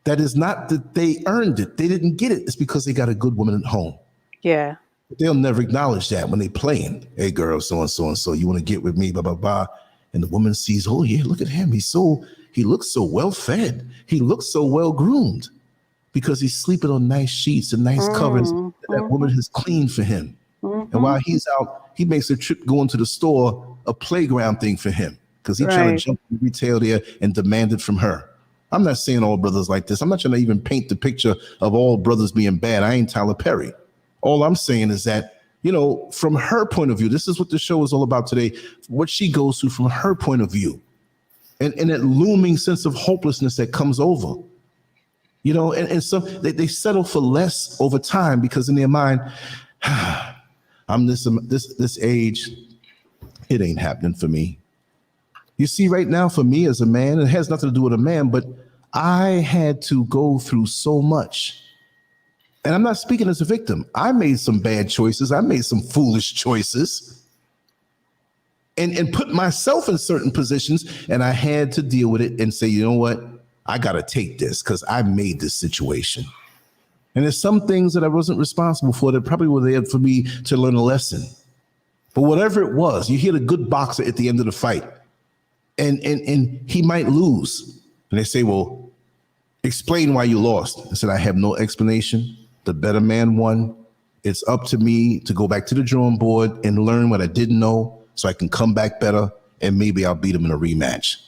that is not that they earned it. They didn't get it. It's because they got a good woman at home. Yeah. But they'll never acknowledge that when they playing. Hey, girl, so-and-so, you want to get with me, blah, blah, blah. And the woman sees, oh, yeah, look at him. He looks so well fed. He looks so well groomed, because he's sleeping on nice sheets and nice covers that woman has cleaned for him. And while he's out, he makes a trip going to the store a playground thing for him, because he's trying to jump in retail there and demand it from her. I'm not saying all brothers like this. I'm not trying to even paint the picture of all brothers being bad. I ain't Tyler Perry. All I'm saying is that, you know, from her point of view, this is what the show is all about today, what she goes through from her point of view, and that looming sense of hopelessness that comes over. You know, and so they settle for less over time, because in their mind, I'm this age, it ain't happening for me. You see, right now for me as a man, it has nothing to do with a man, but I had to go through so much. And I'm not speaking as a victim. I made some bad choices. I made some foolish choices and put myself in certain positions, and I had to deal with it and say, you know what? I got to take this because I made this situation. And there's some things that I wasn't responsible for that probably were there for me to learn a lesson. But whatever it was, you hear the good boxer at the end of the fight, and he might lose. And they say, well, explain why you lost. I said, I have no explanation. The better man won. It's up to me to go back to the drawing board and learn what I didn't know so I can come back better, and maybe I'll beat him in a rematch.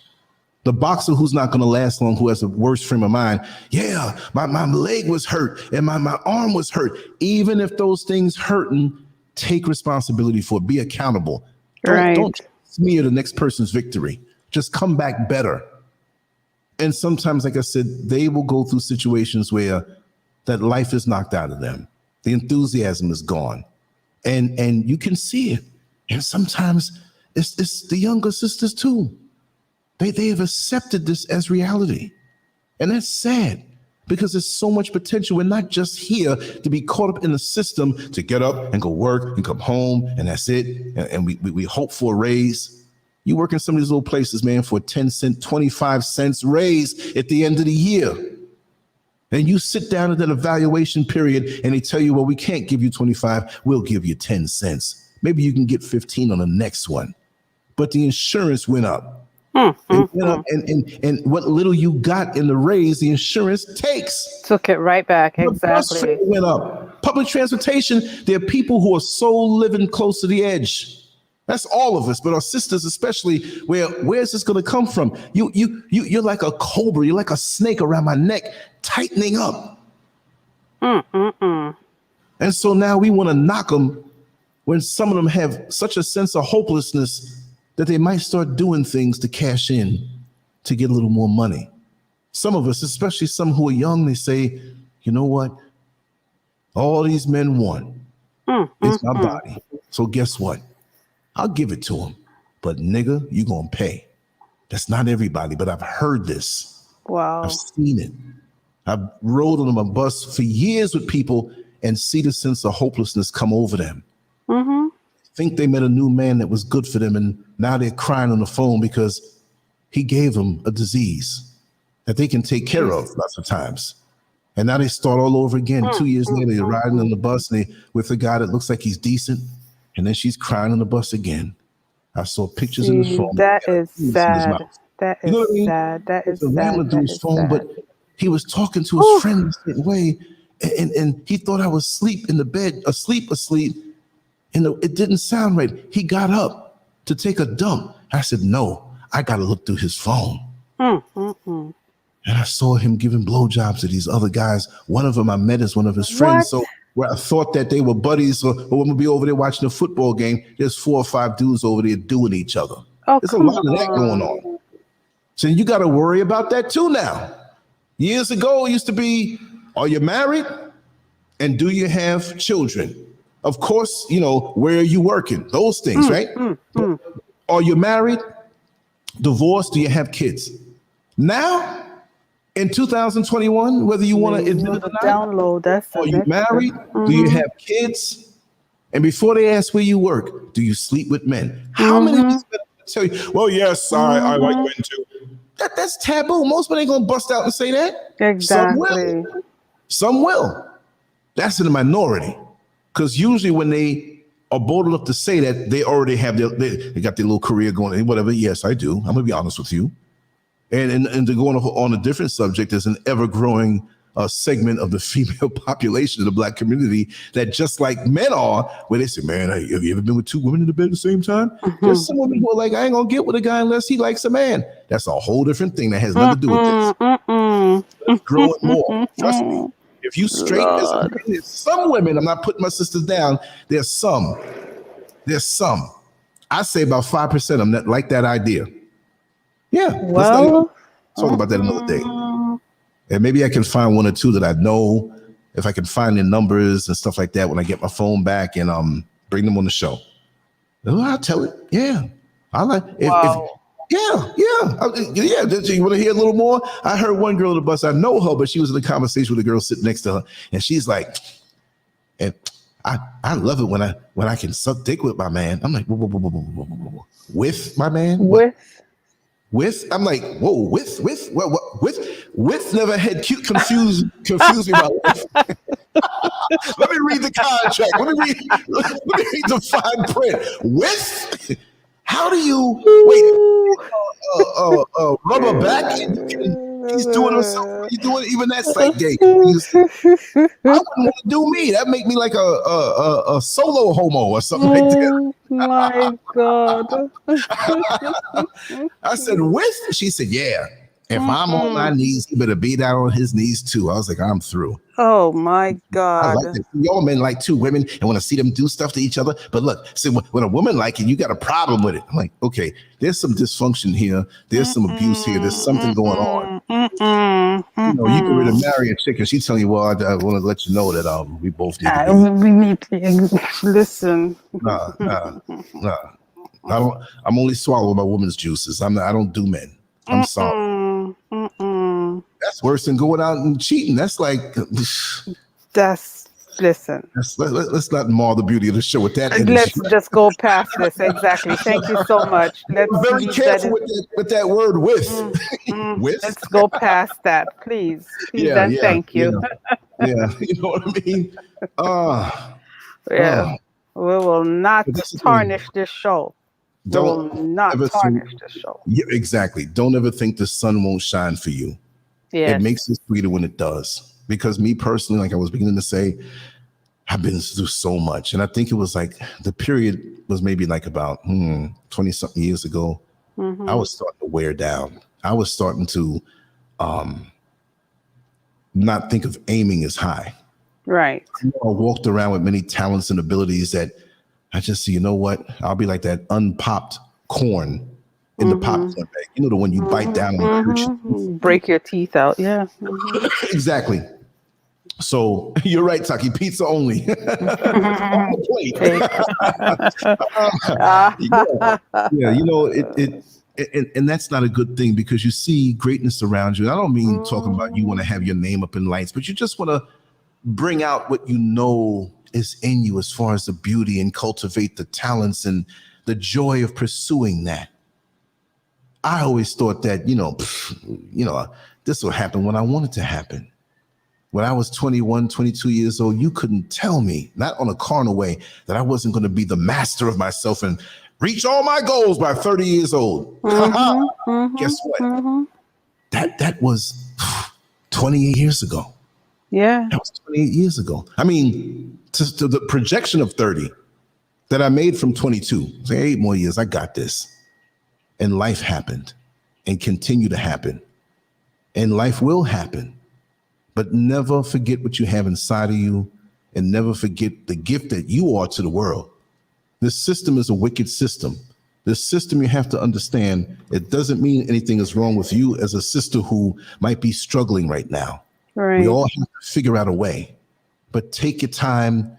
The boxer who's not going to last long, who has a worse frame of mind, yeah, my leg was hurt and my arm was hurt. Even if those things hurting, take responsibility for it. Be accountable. Don't smear the next person's victory. Just come back better. And sometimes, like I said, they will go through situations where that life is knocked out of them. The enthusiasm is gone. And you can see it. And sometimes it's the younger sisters too. They have accepted this as reality. And that's sad because there's so much potential. We're not just here to be caught up in the system to get up and go work and come home and that's it. And we hope for a raise. You work in some of these little places, man, for a 10 cent, 25 cents raise at the end of the year. And you sit down at that evaluation period and they tell you, well, we can't give you 25, we'll give you 10 cents. Maybe you can get 15 on the next one. But the insurance went up. And what little you got in the raise, the insurance took it right back. Exactly. The bus fare went up. Public transportation, there are people who are so living close to the edge. That's all of us, but our sisters especially. Where's this going to come from? You're like a cobra. You're like a snake around my neck, tightening up. And so now we want to knock them when some of them have such a sense of hopelessness that they might start doing things to cash in to get a little more money. Some of us, especially some who are young, they say, you know what? All these men want is my body. So guess what? I'll give it to them. But nigga, you gonna pay. That's not everybody, but I've heard this. Wow. I've seen it. I've rode on a bus for years with people and see the sense of hopelessness come over them. Think they met a new man that was good for them, and now they're crying on the phone because he gave them a disease that they can take care of lots of times. And now they start all over again. 2 years later, they're riding on the bus and they with a guy that looks like he's decent, and then she's crying on the bus again. I saw pictures in his phone. That is sad. That is sad. That is sad. Through his phone, but he was talking to his friend in a certain way, and he thought I was asleep in the bed, asleep. And it didn't sound right. He got up to take a dump. I said, no, I got to look through his phone. And I saw him giving blowjobs to these other guys. One of them I met as one of his friends. So where I thought that they were buddies or we're going to be over there watching a football game, there's 4 or 5 dudes over there doing each other. There's a lot of that going on. So you got to worry about that too now. Years ago, it used to be, are you married? And do you have children? Of course, you know, where are you working? Those things, right? Are you married? Divorced? Do you have kids? Now, in 2021, whether you want to admit it or not, download that. Are you married? Do you have kids? And before they ask where you work, do you sleep with men? How many of these men tell you, well, yes, I like men too? That's taboo. Most men ain't going to bust out and say that. Exactly. Some will. That's in the minority. Because usually when they are bold enough to say that, they already have they got their little career going and whatever. Yes, I do. I'm going to be honest with you. And to go on a different subject, there's an ever-growing segment of the female population of the Black community that just like men are, where they say, man, have you ever been with 2 women in the bed at the same time? There's some women who are like, I ain't going to get with a guy unless he likes a man. That's a whole different thing that has nothing to do with this. It's growing more. Trust me. If you straight as a man, there's some women, I'm not putting my sisters down, there's some. I say about 5% of them that like that idea. Yeah. Well, let's talk about that another day. And maybe I can find 1 or 2 that I know, if I can find their numbers and stuff like that when I get my phone back and bring them on the show. I'll tell it. Yeah. I like Yeah. You want to hear a little more? I heard one girl on the bus. I know her, but she was in a conversation with a girl sitting next to her, and she's like, "And I love it when I can suck dick with my man." I'm like, whoa. With my man? With? I'm like, whoa, with? With never had confused me about life. Let me read the contract. Let me read the fine print. With? How do you wait? Rubber back? He's doing himself. What are you doing? Even that's like gay. I wouldn't want to do me. That make me like a solo homo or something like that. My God. I said, with? She said, yeah. If I'm on my knees, he better be down on his knees too. I was like, I'm through. Oh my God. I like that. Y'all men like two women and want to see them do stuff to each other. But look, see, when a woman like it, you got a problem with it. I'm like, okay, there's some dysfunction here. There's some abuse here. There's something going on. You know, you can really marry a chick and she's telling you, well, I want to let you know that we both need to be. We need to listen. Nah. I'm only swallowing my woman's juices. I don't do men. I'm sorry. That's worse than going out and cheating. That's like listen. Let's not mar the beauty of the show with that energy. Let's just go past this. Exactly. Thank you so much. Let's be very careful with that word with. With. Let's go past that, please. Thank you. Yeah, you know what I mean? We will not tarnish this show. Don't tarnish the show. Yeah, exactly. Don't ever think the sun won't shine for you. Yeah, it makes it sweeter when it does. Because me personally, like I was beginning to say, I've been through so much, and I think it was like the period was maybe like about 20-something years ago. I was starting to wear down. I was starting to not think of aiming as high. Right. I walked around with many talents and abilities that I just see, you know what? I'll be like that unpopped corn in the popcorn bag. You know, the one you bite down and break your teeth out. Yeah. Exactly. So you're right, Taki. Pizza only. On the plate. Yeah, you know, and that's not a good thing because you see greatness around you. I don't mean talking about you want to have your name up in lights, but you just want to bring out what you know is in you as far as the beauty and cultivate the talents and the joy of pursuing that. I always thought that, this will happen when I want it to happen. When I was 21, 22 years old, you couldn't tell me, not on a carnal way, that I wasn't going to be the master of myself and reach all my goals by 30 years old. Guess what? That was 28 years ago. Yeah. That was 28 years ago. I mean, to the projection of 30 that I made from 22, say 8 more years, I got this. And life happened and continue to happen. And life will happen. But never forget what you have inside of you and never forget the gift that you are to the world. This system is a wicked system. This system, you have to understand, it doesn't mean anything is wrong with you as a sister who might be struggling right now. Right. We all have to figure out a way, but take your time,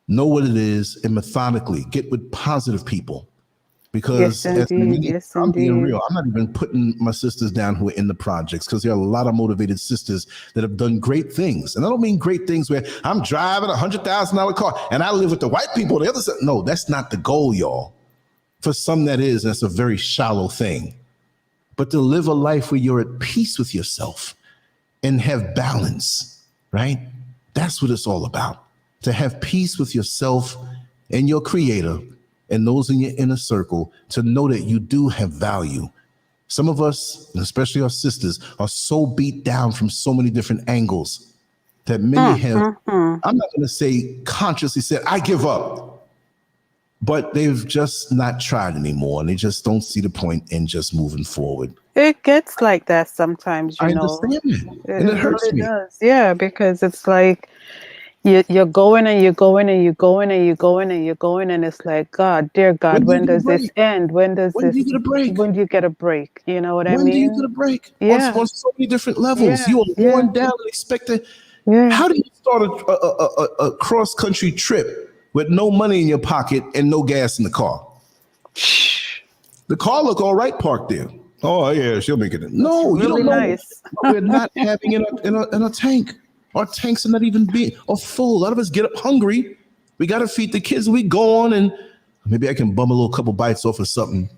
know what it is, and methodically get with positive people. Because I'm being real, I'm not even putting my sisters down who are in the projects because there are a lot of motivated sisters that have done great things. And I don't mean great things where I'm driving $100,000 car and I live with the white people on the other side. No, that's not the goal, y'all. For some that is, that's a very shallow thing. But to live a life where you're at peace with yourself and have balance, right? That's what it's all about. To have peace with yourself and your creator and those in your inner circle, to know that you do have value. Some of us, and especially our sisters, are so beat down from so many different angles that many have, I'm not going to say consciously said, I give up, but they've just not tried anymore. And they just don't see the point in just moving forward. It gets like that sometimes, you know. I understand it. And it hurts me. Does. Yeah, because it's like, you're going and you're going and you're going and you're going and you're going, and it's like, God, dear God, when does this end? When do you get a break? When do you get a break? You know what I mean? When do you get a break? Yeah. On so many different levels. You are worn down and expected. Yeah. How do you start a cross-country trip with no money in your pocket and no gas in the car? The car look all right parked there. Oh, yeah, she'll make it. No, really you don't know. Nice. We're not having it in a tank. Our tanks are not even full. A lot of us get up hungry. We got to feed the kids. We go on and maybe I can bum a little couple bites off of something,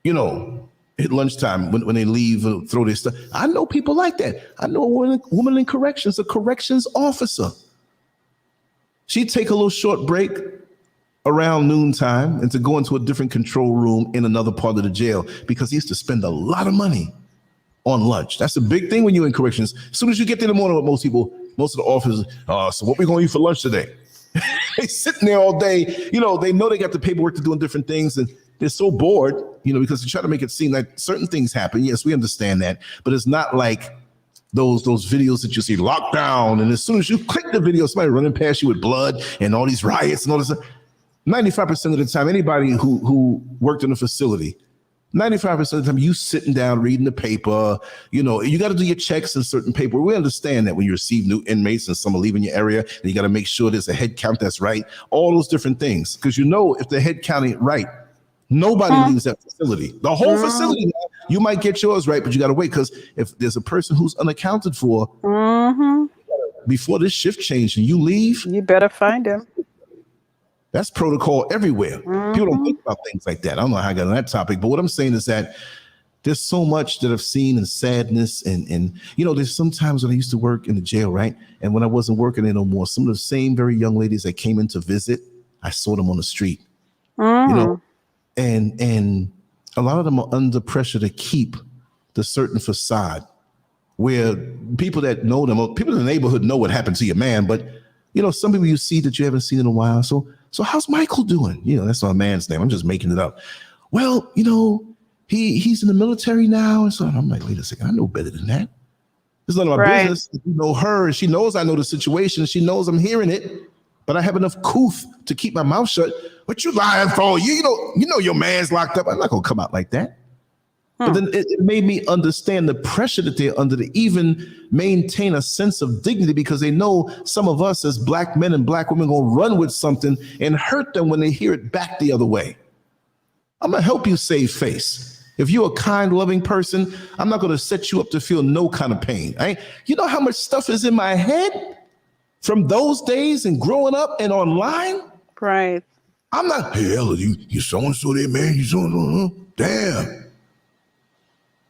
at lunchtime when they leave and throw their stuff. I know people like that. I know a woman in corrections, a corrections officer. She'd take a little short break around noontime and to go into a different control room in another part of the jail because he used to spend a lot of money on lunch. That's a big thing when you're in corrections. As soon as you get there in the morning with most people, most of the officers, so what we going to eat for lunch today? They sitting there all day. You know, they know they got the paperwork to doing different things, and they're so bored, you know, because they try to make it seem like certain things happen. Yes, we understand that, but it's not like those videos that you see lockdown, and as soon as you click the video, somebody running past you with blood and all these riots and all this. 95% of the time, anybody who worked in a facility, 95% of the time, you sitting down reading the paper. You know, you got to do your checks and certain paper. We understand that when you receive new inmates and some are leaving your area, and you got to make sure there's a head count that's right. All those different things, because you know if the head count ain't right, nobody leaves that facility. The whole facility, you might get yours right, but you got to wait, because if there's a person who's unaccounted for before this shift change and you leave, you better find him. That's protocol everywhere. People don't think about things like that. I don't know how I got on that topic, but what I'm saying is that there's so much that I've seen in sadness, and you know, there's sometimes when I used to work in the jail, right? And when I wasn't working there no more, some of the same very young ladies that came in to visit, I saw them on the street. You know, and a lot of them are under pressure to keep the certain facade where people that know them, or people in the neighborhood know what happened to your man, but you know, some people you see that you haven't seen in a while. So how's Michael doing? You know, that's not a man's name. I'm just making it up. Well, you know, he's in the military now. And so I'm like, wait a second, I know better than that. It's none of my business. You know her, and she knows I know the situation. She knows I'm hearing it, but I have enough couth to keep my mouth shut. What you lying for? You know your man's locked up. I'm not gonna come out like that. But then it made me understand the pressure that they're under to even maintain a sense of dignity, because they know some of us as black men and black women gonna run with something and hurt them when they hear it back the other way. I'm gonna help you save face. If you're a kind, loving person, I'm not gonna set you up to feel no kind of pain. You know how much stuff is in my head from those days and growing up and online? Right. I'm not, hey, Ella, you so-and-so there, man, you so-and-so, damn.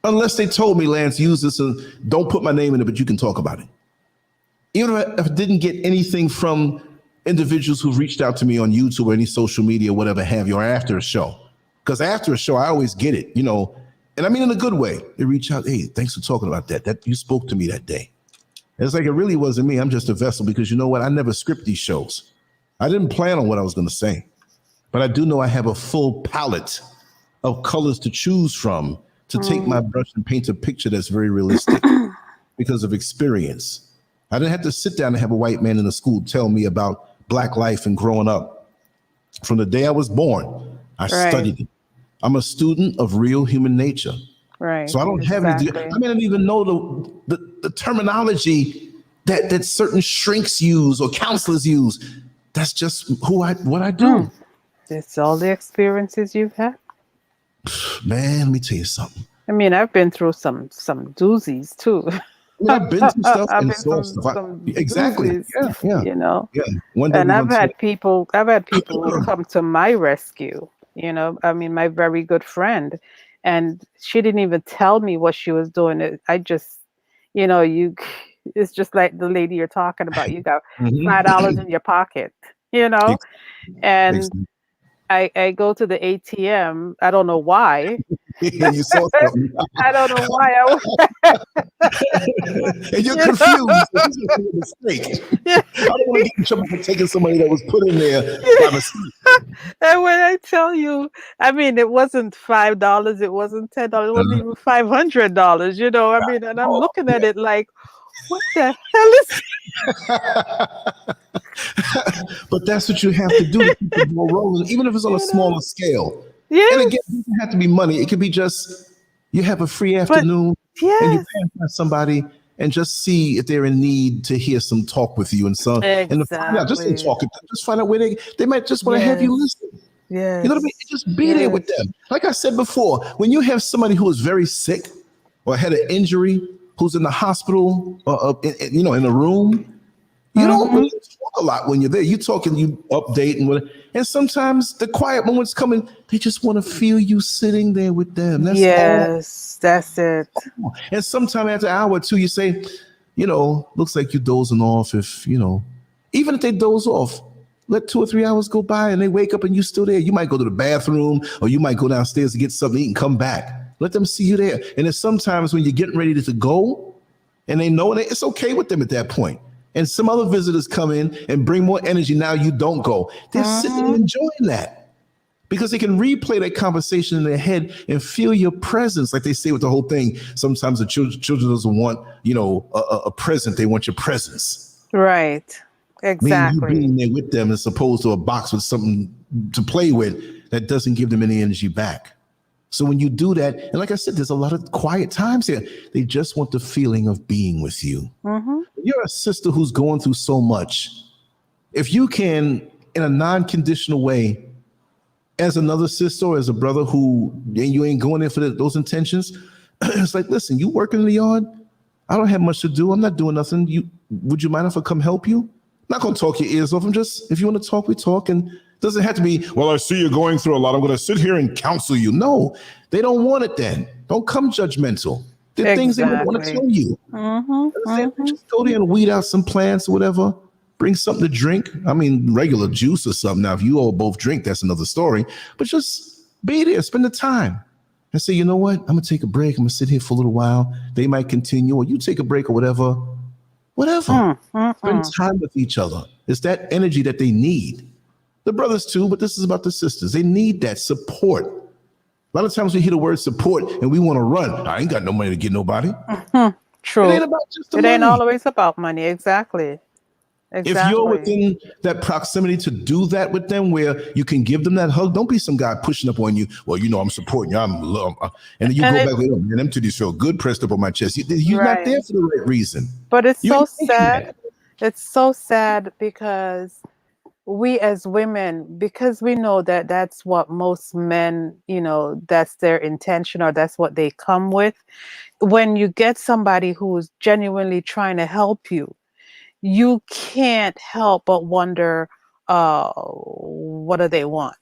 Unless they told me, Lance, use this and don't put my name in it, but you can talk about it. Even if I didn't get anything from individuals who've reached out to me on YouTube or any social media, whatever have you, or after a show. Because after a show, I always get it, you know, and I mean in a good way. They reach out, hey, thanks for talking about that. That you spoke to me that day. And it's like, it really wasn't me. I'm just a vessel, because you know what? I never script these shows. I didn't plan on what I was going to say, but I do know I have a full palette of colors to choose from, to take my brush and paint a picture that's very realistic because of experience. I didn't have to sit down and have a white man in the school tell me about black life and growing up. From the day I was born, I studied it. I'm a student of real human nature. Right. So I don't have any, I mean, I don't even know the terminology that certain shrinks use or counselors use. That's just what I do. It's all the experiences you've had. Man, let me tell you something. I mean, I've been through some doozies too. I've been through stuff and saw stuff. Exactly. Doozies, Yeah. You know. Yeah. One day and I've had people who come to my rescue. You know, I mean, my very good friend, and she didn't even tell me what she was doing. I just, you know, it's just like the lady you're talking about. You got $5 in your pocket, you know, and I go to the ATM. I don't know why. You saw something. I don't know why. And you're confused. This is a mistake. I don't want to get in trouble for taking somebody that was put in there by mistake. And when I tell you, I mean, it wasn't $5. It wasn't $10. It wasn't even $500. You know, I mean, and I'm looking at it like, what the hell is But that's what you have to do to keep the ball rolling, even if it's on a smaller scale. Yeah. And again, it doesn't have to be money. It could be just you have a free afternoon and you pass by somebody and just see if they're in need to hear some talk with you and some and find out, just find out where they might just want to have you listen. Yeah. You know what I mean? Just be there with them. Like I said before, when you have somebody who is very sick or had an injury, who's in the hospital or in a room, you don't really talk a lot when you're there. You talk and you update and sometimes the quiet moments come in. They just want to feel you sitting there with them. That's that's it. And sometime after an hour or two, you say, you know, looks like you're dozing off. Even if they doze off, let 2 or 3 hours go by and they wake up and you're still there. You might go to the bathroom or you might go downstairs to get something to eat and come back. Let them see you there. And then sometimes when you're getting ready to go and they know it, it's okay with them at that point. And some other visitors come in and bring more energy. Now you don't go. They're sitting and enjoying that because they can replay that conversation in their head and feel your presence. Like they say with the whole thing, sometimes the children doesn't want, a present. They want your presence. Right. Exactly. Meaning you being there with them as opposed to a box with something to play with that doesn't give them any energy back. So when you do that, and like I said, there's a lot of quiet times here. They just want the feeling of being with you. You're a sister who's going through so much. If you can, in a non-conditional way, as another sister or as a brother and you ain't going there for those intentions, it's like, listen, you working in the yard? I don't have much to do. I'm not doing nothing. Would you mind if I come help you? I'm not going to talk your ears off. If you want to talk, we talk. And it doesn't have to be, well, I see you're going through a lot. I'm going to sit here and counsel you. No, they don't want it then. Don't come judgmental. There are things they don't want to tell you. Just go there and weed out some plants or whatever. Bring something to drink. I mean, regular juice or something. Now, if you all both drink, that's another story. But just be there. Spend the time. And say, you know what? I'm going to take a break. I'm going to sit here for a little while. They might continue. Or you take a break or whatever. Spend time with each other. It's that energy that they need. The brothers too, but this is about the sisters. They need that support. A lot of times we hear the word support and we want to run. I ain't got no money to get nobody. True. It ain't about just the money. It ain't always about money. Exactly. If you're within that proximity to do that with them, where you can give them that hug, don't be some guy pushing up on you. Well, I'm supporting you. And then you go back there, man, them titties feel good pressed up on my chest. You're not there for the right reason. But it's so sad. It's so sad because we as women, because we know that that's what most men, that's their intention or that's what they come with. When you get somebody who's genuinely trying to help you, you can't help but wonder, what do they want?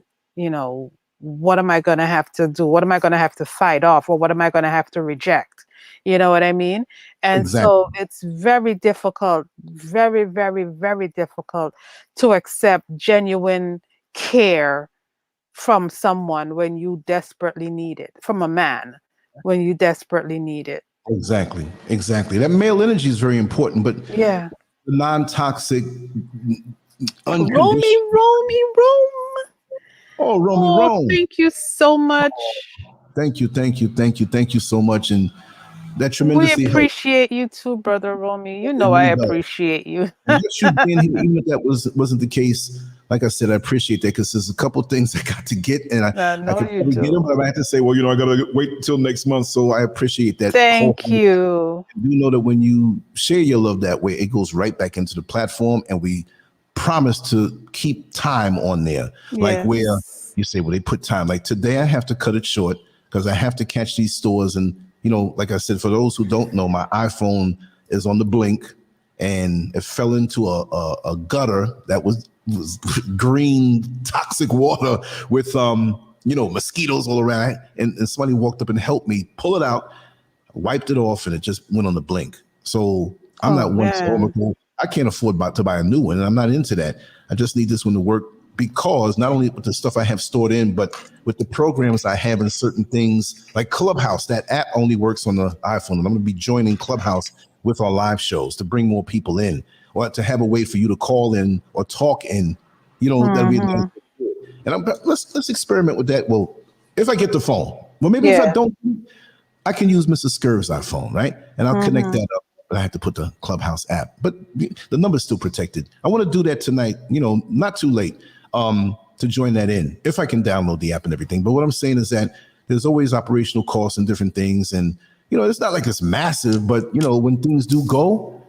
What am I going to have to do? What am I going to have to fight off? Or what am I going to have to reject? You know what I mean? And so it's very difficult, very, very, very difficult to accept genuine care from someone when you desperately need it, from a man when you desperately need it. Exactly. That male energy is very important, but the non-toxic, Romy. Oh, Romy. Thank you so much. Thank you so much. And that tremendously we appreciate you too, brother Romy. I appreciate you. You being here, even if that wasn't the case, like I said, I appreciate that because there's a couple of things I got to get, and I can probably get them, but I have to say, well, I got to wait until next month. So I appreciate that. Thank you. You know that when you share your love that way, it goes right back into the platform, and we promise to keep time on there. Yes. Like where you say, well, they put time. Like today, I have to cut it short because I have to catch these stores. And, like I said, for those who don't know, my iPhone is on the blink, and it fell into a gutter that was green toxic water with mosquitoes all around, and somebody walked up and helped me pull it out, wiped it off, and it just went on the blink. So I'm not one to I can't afford to buy a new one, and I'm not into that. I just need this one to work because not only with the stuff I have stored in, but with the programs I have in certain things like Clubhouse. That app only works on the iPhone, and I'm going to be joining Clubhouse with our live shows to bring more people in, or to have a way for you to call in or talk in, that'll be nice. And let's experiment with that. Well, if I get the phone, well, maybe if I don't, I can use Mrs. Scurv's iPhone, right? And I'll connect that up. But I have to put the Clubhouse app, but the number's still protected. I want to do that tonight, not too late, to join that in, if I can download the app and everything. But what I'm saying is that there's always operational costs and different things. And, it's not like it's massive, but, when things do go,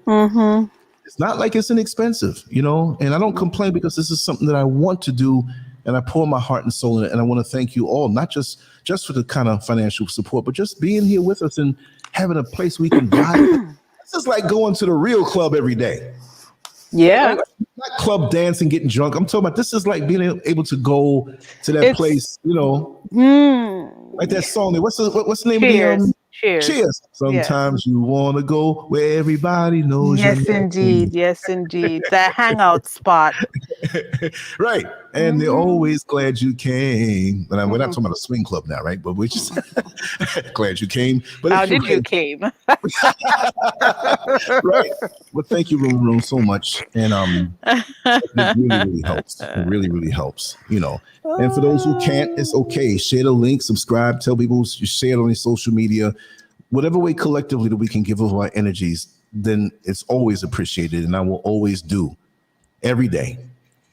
it's not like it's inexpensive, and I don't complain because this is something that I want to do. And I pour my heart and soul in it. And I want to thank you all, not just for the kind of financial support, but just being here with us and having a place we can vibe. This is like going to the real club every day. Yeah. Not club dancing, getting drunk. I'm talking about this is like being able to go to that place, like that song. What's the name of the Cheers. Cheers. Sometimes you want to go where everybody knows you. Yes, indeed. Yes, indeed. The hangout spot. Right. And they're always glad you came. And we're not talking about a swing club now, right? But we're just glad you came. But how did you came? Right. Well, thank you, Room, so much. And it really helps. It really helps, you know. And for those who can't, it's okay. Share the link, subscribe, tell people, you share it on your social media. Whatever way collectively that we can give of our energies, then it's always appreciated. And I will always do every day.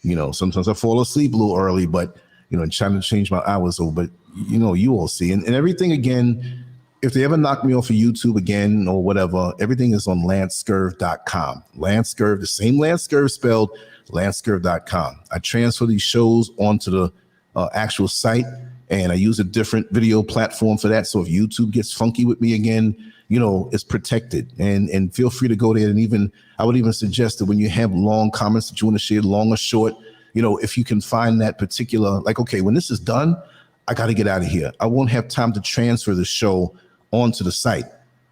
You know, sometimes I fall asleep a little early, but, you know, and trying to change my hours. But, you know, you all see. And everything, again, if they ever knock me off of YouTube again or whatever, everything is on LanceScurv.com. LanceScurv, the same LanceScurv spelled, LanceScurv.com. I transfer these shows onto the actual site, and I use a different video platform for that. So if YouTube gets funky with me again, you know, it's protected. And feel free to go there. And even I would even suggest that when you have long comments that you want to share, long or short, you know, if you can find that particular, like, okay, when this is done, I got to get out of here. I won't have time to transfer the show onto the site.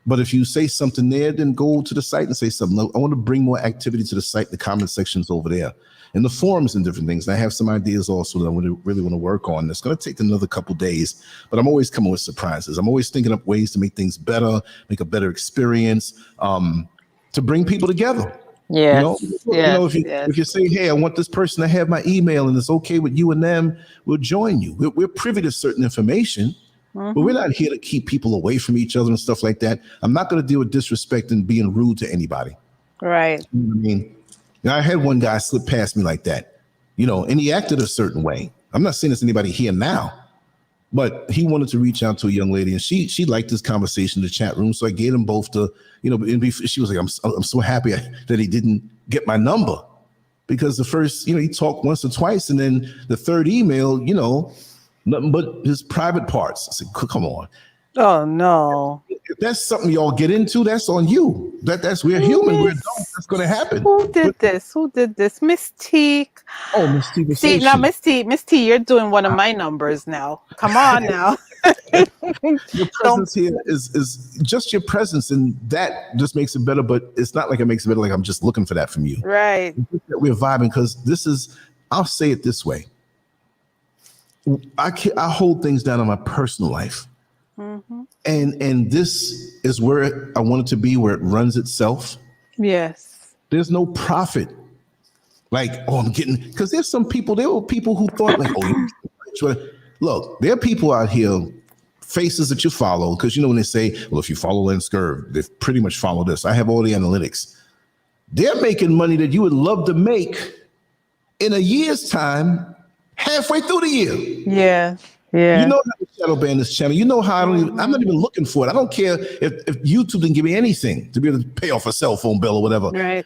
But if you say something there, then go to the site and say something. I want to bring more activity to the site. The comment section's over there, and the forums and different things. And I have some ideas also that I really want to work on. It's going to take another couple days, but I'm always coming with surprises. I'm always thinking up ways to make things better, make a better experience, to bring people together. Yes. You know, if you say, hey, I want this person to have my email and it's okay with you and them, we'll join you. We're privy to certain information. But we're not here to keep people away from each other and stuff like that. I'm not going to deal with disrespect and being rude to anybody. Right. You know what I mean? Now, I had one guy slip past me like that, you know, and he acted a certain way. I'm not saying it's anybody here now, but he wanted to reach out to a young lady, and she liked this conversation in the chat room. So I gave them both the, you know, and she was like, I'm so happy that he didn't get my number, because the first, you know, he talked once or twice, and then the third email, you know, nothing but his private parts. I said, come on. Oh, no. If that's something y'all get into, that's on you. We're human. We're adults. That's going to happen. Who did this? Miss T. Oh, Miss T. See, now, Miss T, you're doing one of my numbers now. Come on now. Your presence here is just your presence, and that just makes it better. But it's not like it makes it better like I'm just looking for that from you. Right. We're vibing because this is, I'll say it this way. I hold things down in my personal life. And this is where I want it to be, where it runs itself. Yes. There's no profit. Like, oh, I'm getting, because there were people who thought like, oh, look, there are people out here, faces that you follow, because you know when they say, well, if you follow LanceScurv, they pretty much follow this. I have all the analytics. They're making money that you would love to make in a year's time, halfway through the year. Yeah. Yeah. You know how to shadow ban this channel. You know how I'm not even looking for it. I don't care if YouTube didn't give me anything to be able to pay off a cell phone bill or whatever. Right.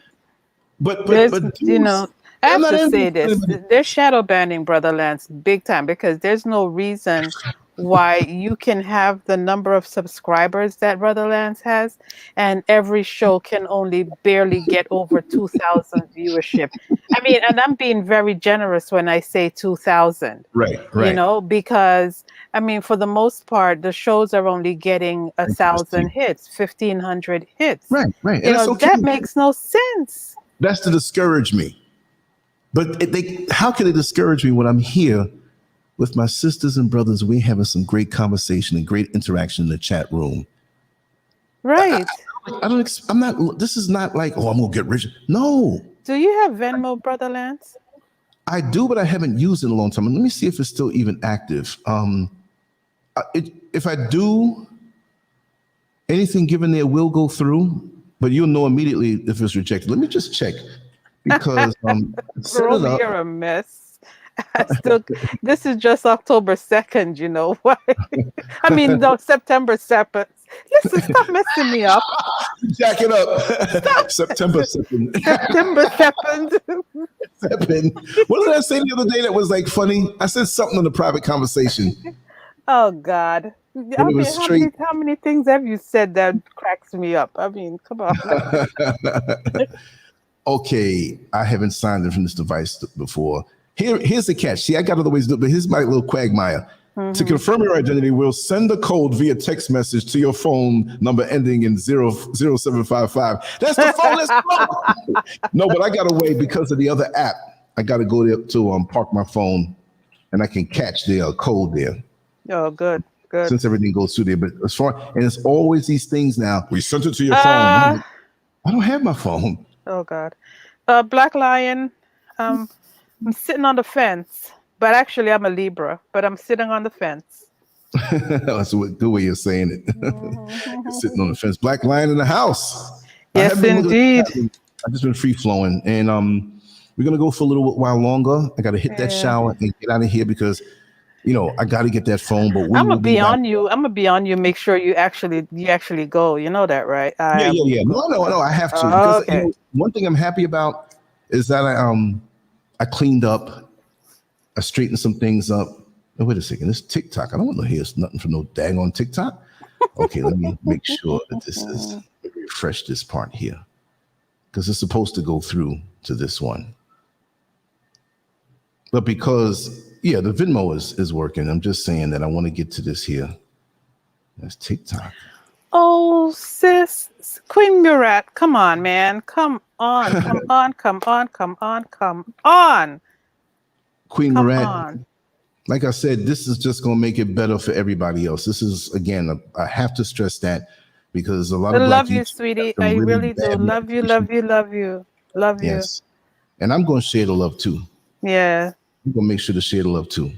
But you know, I have to say this. They're shadow banning Brother Lance big time, because there's no reason why you can have the number of subscribers that Brother Lance has, and every show can only barely get over 2,000 viewership. I mean, and I'm being very generous when I say 2,000. Right. You know, because I mean, for the most part, the shows are only getting 1,000 hits, 1,500 hits. Right. You know, that makes no sense. That's to discourage me. But how can it discourage me when I'm here with my sisters and brothers? We're having some great conversation and great interaction in the chat room. Right. This is not like, oh, I'm going to get rich. No. Do you have Venmo, Brother Lance? I do, but I haven't used it in a long time. Let me see if it's still even active. If I do, anything given there will go through, but you'll know immediately if it's rejected. Let me just check, because you're a mess. This is just October 2nd, you know why? I mean, no, September 2nd. Listen, stop messing me up. Jack it up. Stop. September 2nd. September 2nd. What did I say the other day that was like funny? I said something in a private conversation. Oh, God. How many things have you said that cracks me up? I mean, come on. Okay, I haven't signed in from this device before. Here's the catch. See, I got other ways to do it, but here's my little quagmire. To confirm your identity, we'll send the code via text message to your phone number ending in 0755. That's the phone. Let's go. No, but I got away because of the other app. I got to go there to park my phone, and I can catch the code there. Oh, good. Since everything goes through there, but as far and it's always these things now. We sent it to your phone. I don't have my phone. Oh God, Black Lion. I'm sitting on the fence, but actually I'm a Libra, but I'm sitting on the fence. That's a good way you're saying it. Sitting on the fence. Black Lion in the house. Yes, indeed. I've just been free flowing, and we're gonna go for a little while longer. I got to hit that shower and get out of here because. I got to get that phone, but I'm gonna be on you. I'm gonna be on you. Make sure you actually go. You know that, right? Yeah. No. I have to. Because, one thing I'm happy about is that I cleaned up. I straightened some things up. Oh, wait a second. This TikTok. I don't want to hear nothing from no daggone TikTok. Okay, let me make sure that this is. Let me refresh this part here because it's supposed to go through to this one, but because. Yeah, the Venmo is working. I'm just saying that I want to get to this here. That's TikTok. Oh, sis, Queen Murat, come on, man. Come on. Queen Murat, like I said, this is just going to make it better for everybody else. This is, again, I have to stress that because a lot of love you, sweetie. I really do. Love you. Yes. And I'm going to share the love too. Yeah. I'm gonna make sure to share the love too.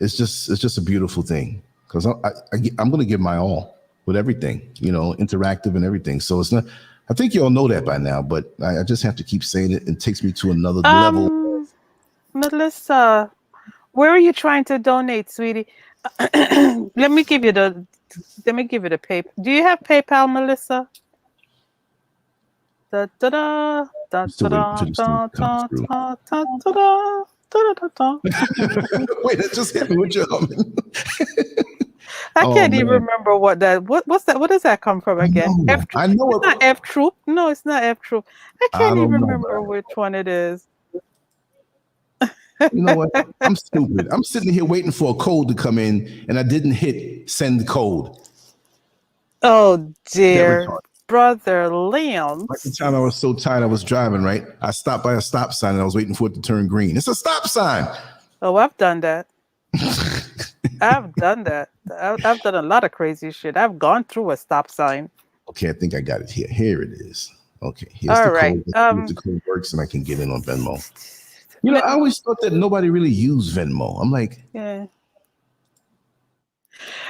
It's just a beautiful thing because I'm gonna give my all with everything, interactive and everything. So it's not. I think you all know that by now, but I just have to keep saying it. It takes me to another level. Melissa, where are you trying to donate, sweetie? Let me give you the PayPal. Do you have PayPal, Melissa? Da da da. Wait, it just hit me with your humming. I can't even remember what's that? What does that come from again? I know it's not F Troop. No, it's not F Troop. I can't even remember which one it is. You know what? I'm stupid. I'm sitting here waiting for a code to come in, and I didn't hit send code. Oh dear. Brother Lance. Like the time I was so tired, I was driving, right? I stopped by a stop sign and I was waiting for it to turn green. It's a stop sign. Oh, I've done that. I've done that. I've done a lot of crazy shit. I've gone through a stop sign. Okay, I think I got it here. Here it is. Okay, here's all the right. code. The code works and I can get in on Venmo. I always thought that nobody really used Venmo. I'm like, yeah.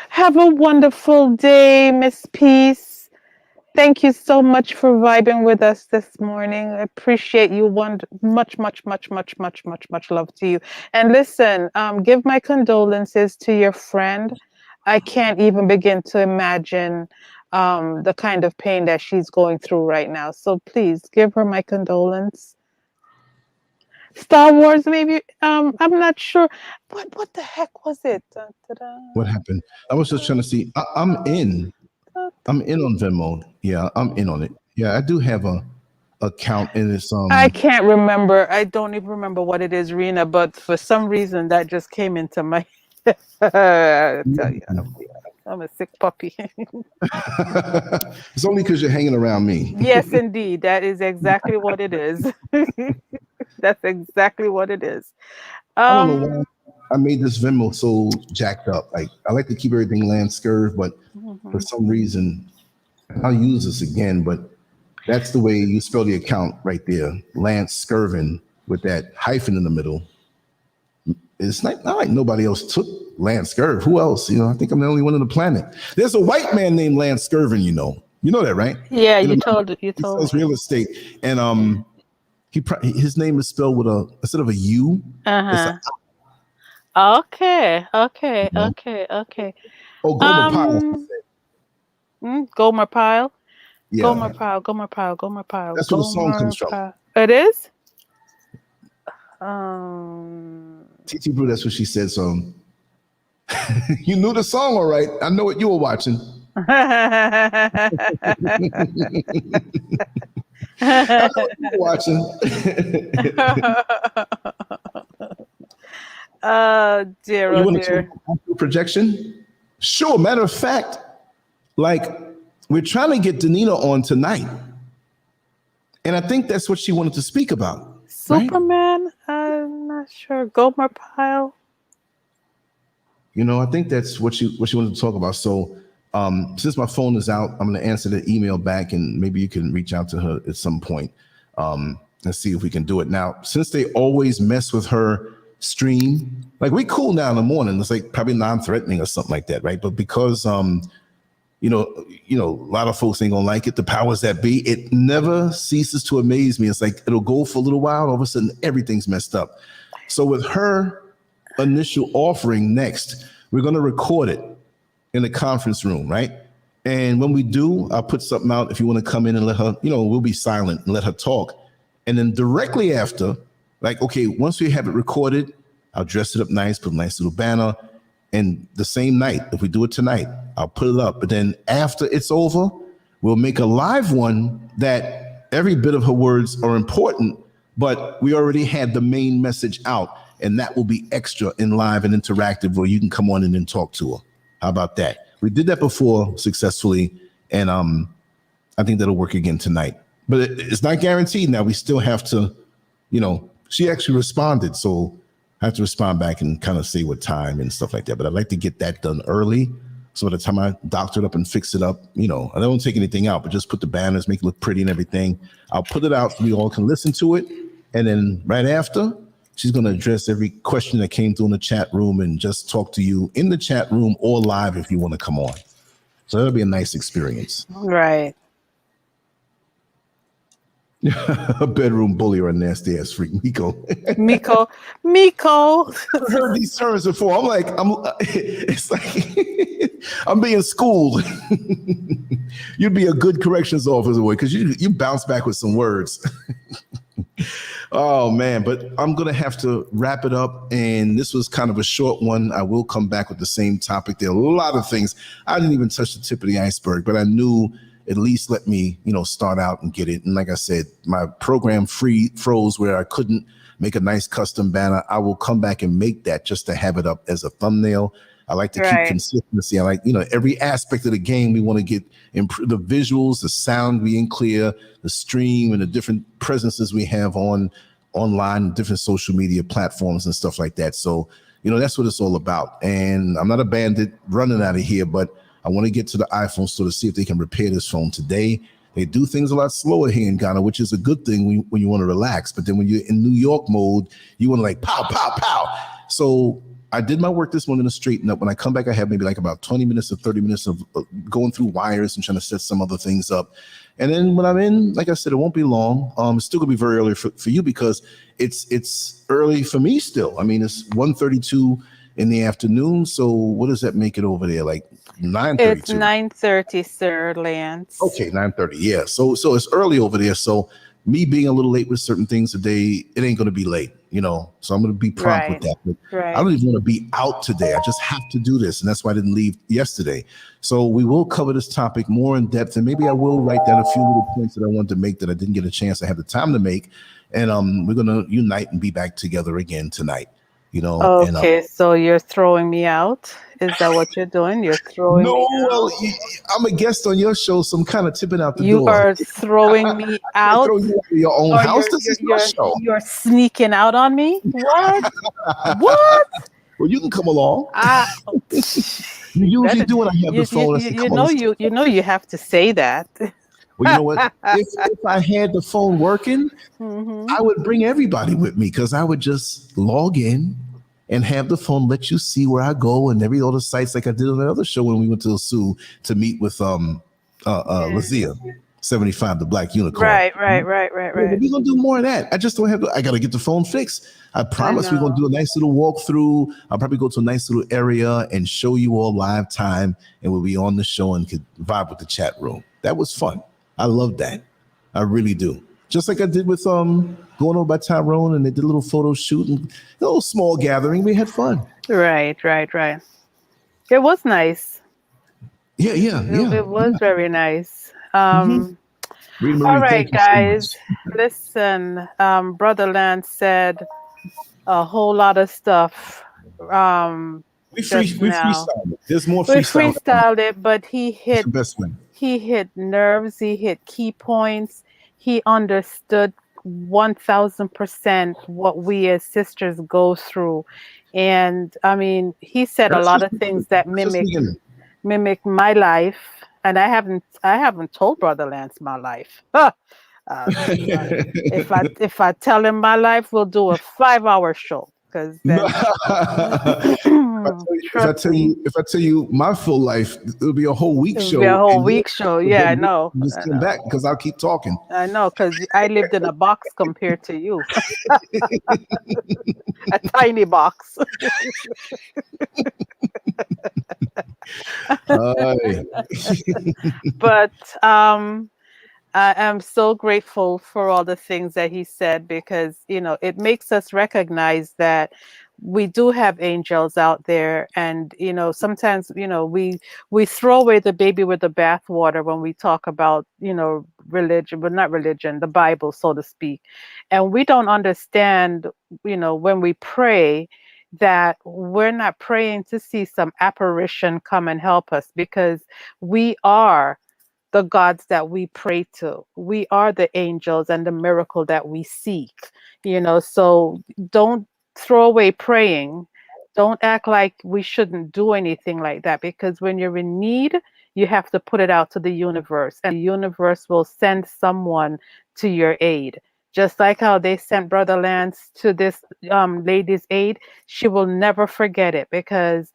Have a wonderful day, Miss Peace. Thank you so much for vibing with us this morning. I appreciate you. Much love to you. And listen, give my condolences to your friend. I can't even begin to imagine the kind of pain that she's going through right now. So please give her my condolence. Star Wars, maybe. I'm not sure. What the heck was it? What happened? I was just trying to see. I'm in on Venmo. Yeah, I'm in on it. Yeah, I do have a account in this. I can't remember. I don't even remember what it is, Rena. But for some reason, that just came into my. I tell you, I'm a sick puppy. It's only because you're hanging around me. Yes, indeed. That is exactly what it is. That's exactly what it is. I don't know why I made this Venmo so jacked up. Like I like to keep everything LanceScurv, but for some reason, I'll use this again. But that's the way you spell the account right there, LanceScurvin with that hyphen in the middle. It's not like nobody else took LanceScurv. Who else? I think I'm the only one on the planet. There's a white man named LanceScurvin. You know that, right? Yeah, you told it. You told. He sells real estate, and his name is spelled with instead of a U. Okay. Oh, Gomer Pyle. Gomer Pyle. Yeah. Gomer Pyle. That's where the song comes from. It is? TT Brew, that's what she said. So you knew the song, all right. I know what you were watching. I know what you were watching. Dear, You oh want to dear. talk astral projection? Sure. Matter of fact, like we're trying to get Danita on tonight. And I think that's what she wanted to speak about. Superman? Right? I'm not sure. Gomer Pyle? You know, I think that's what she wanted to talk about. So since my phone is out, I'm going to answer the email back, and maybe you can reach out to her at some point and see if we can do it. Now, since they always mess with her stream, like we cool now in the morning, it's like probably non-threatening or something like that, right? But because you know, a lot of folks ain't gonna like it. The powers that be, it never ceases to amaze me. It's like it'll go for a little while, all of a sudden everything's messed up. So with her initial offering next, we're gonna record it in the conference room, right? And when we do, I'll put something out if you want to come in and let her, we'll be silent and let her talk. And then directly after, like, okay, once we have it recorded, I'll dress it up nice, put a nice little banner. And the same night, if we do it tonight, I'll put it up. But then after it's over, we'll make a live one that every bit of her words are important, but we already had the main message out, and that will be extra and live and interactive where you can come on in and talk to her. How about that? We did that before successfully, and I think that'll work again tonight. But it's not guaranteed now. We still have to, she actually responded, so I have to respond back and kind of say what time and stuff like that. But I'd like to get that done early. So by the time I doctor it up and fix it up, I don't take anything out, but just put the banners, make it look pretty and everything. I'll put it out so we all can listen to it. And then right after, she's going to address every question that came through in the chat room and just talk to you in the chat room or live if you want to come on. So that'll be a nice experience. Right. A bedroom bully or a nasty ass freak, Miko. Miko. I've heard these terms before. It's like I'm being schooled. You'd be a good corrections officer, boy, because you bounce back with some words. Oh man, but I'm gonna have to wrap it up. And this was kind of a short one. I will come back with the same topic. There are a lot of things. I didn't even touch the tip of the iceberg, but I knew at least let me, start out and get it. And like I said, my program froze where I couldn't make a nice custom banner. I will come back and make that just to have it up as a thumbnail. I like to keep consistency. I like, every aspect of the game, we want to get the visuals, the sound being clear, the stream, and the different presences we have online, different social media platforms and stuff like that. So, that's what it's all about. And I'm not a bandit running out of here, but I want to get to the iPhone store to see if they can repair this phone today. They do things a lot slower here in Ghana, which is a good thing when you want to relax. But then when you're in New York mode, you want to like pow, pow, pow. So I did my work this morning to straighten up. When I come back, I have maybe like about 20 minutes or 30 minutes of going through wires and trying to set some other things up. And then when I'm in, like I said, it won't be long. It's still gonna be very early for you because it's early for me still. I mean, it's 1:32 in the afternoon. So what does that make it over there? Like 9:32? It's 9:30, Sir Lance. Okay, 9:30. Yeah. So it's early over there. So me being a little late with certain things today, it ain't going to be late, So I'm going to be prompt with that. But I don't even want to be out today. I just have to do this. And that's why I didn't leave yesterday. So we will cover this topic more in depth. And maybe I will write down a few little points that I wanted to make that I didn't get a chance to have the time to make. And we're going to unite and be back together again tonight. Okay, so you're throwing me out. Is that what you're doing? You're throwing me out? Well, I'm a guest on your show, so I'm kind of tipping out the door. You are throwing me out? Throw you out of your own house? This is my show. You're sneaking out on me? What? What? Well, you can come along. You usually do when I have the phone. You know you have to say that. Well, you know what? If I had the phone working, I would bring everybody with me because I would just log in and have the phone let you see where I go and all the sites like I did on the other show when we went to the zoo to meet with Lazia 75, the Black Unicorn. Right. We're gonna do more of that. I just don't have to. I gotta get the phone fixed. I promise we're gonna do a nice little walkthrough. I'll probably go to a nice little area and show you all live time, and we'll be on the show and could vibe with the chat room. That was fun. I love that. I really do. Just like I did with going over by Tyrone, and they did a little photo shoot and a little small gathering. We had fun. Right. It was nice. Yeah. It was very nice. All right, guys. Listen, Brother Lance said a whole lot of stuff We just now. freestyled it. There's more We freestyle. freestyled it, but he That's hit the best way. nerves, he hit key points, he understood 1000% what we as sisters go through. And I mean, he said a That's lot just of things that that's just the beginning. mimic my life. And I haven't told Brother Lance my life. If I tell him my life, we'll do a 5-hour show. Because No. then trust me. If I tell you my full life, it'll be a whole week It would be a show, whole and week show. Yeah, I know. just I come know. back because I'll keep talking. I know, because I lived in a box compared to you. A tiny box. Aye. But I am so grateful for all the things that he said, because, you know, it makes us recognize that we do have angels out there. And, you know, sometimes, you know, we throw away the baby with the bathwater when we talk about, you know, religion, but not religion, the Bible, so to speak. And we don't understand, you know, when we pray, that we're not praying to see some apparition come and help us, because we are the gods that we pray to. We are the angels and the miracle that we seek, you know. So don't throw away praying. Don't act like we shouldn't do anything like that, because when you're in need, you have to put it out to the universe, and the universe will send someone to your aid. Just like how they sent Brother Lance to this lady's aid, she will never forget it, because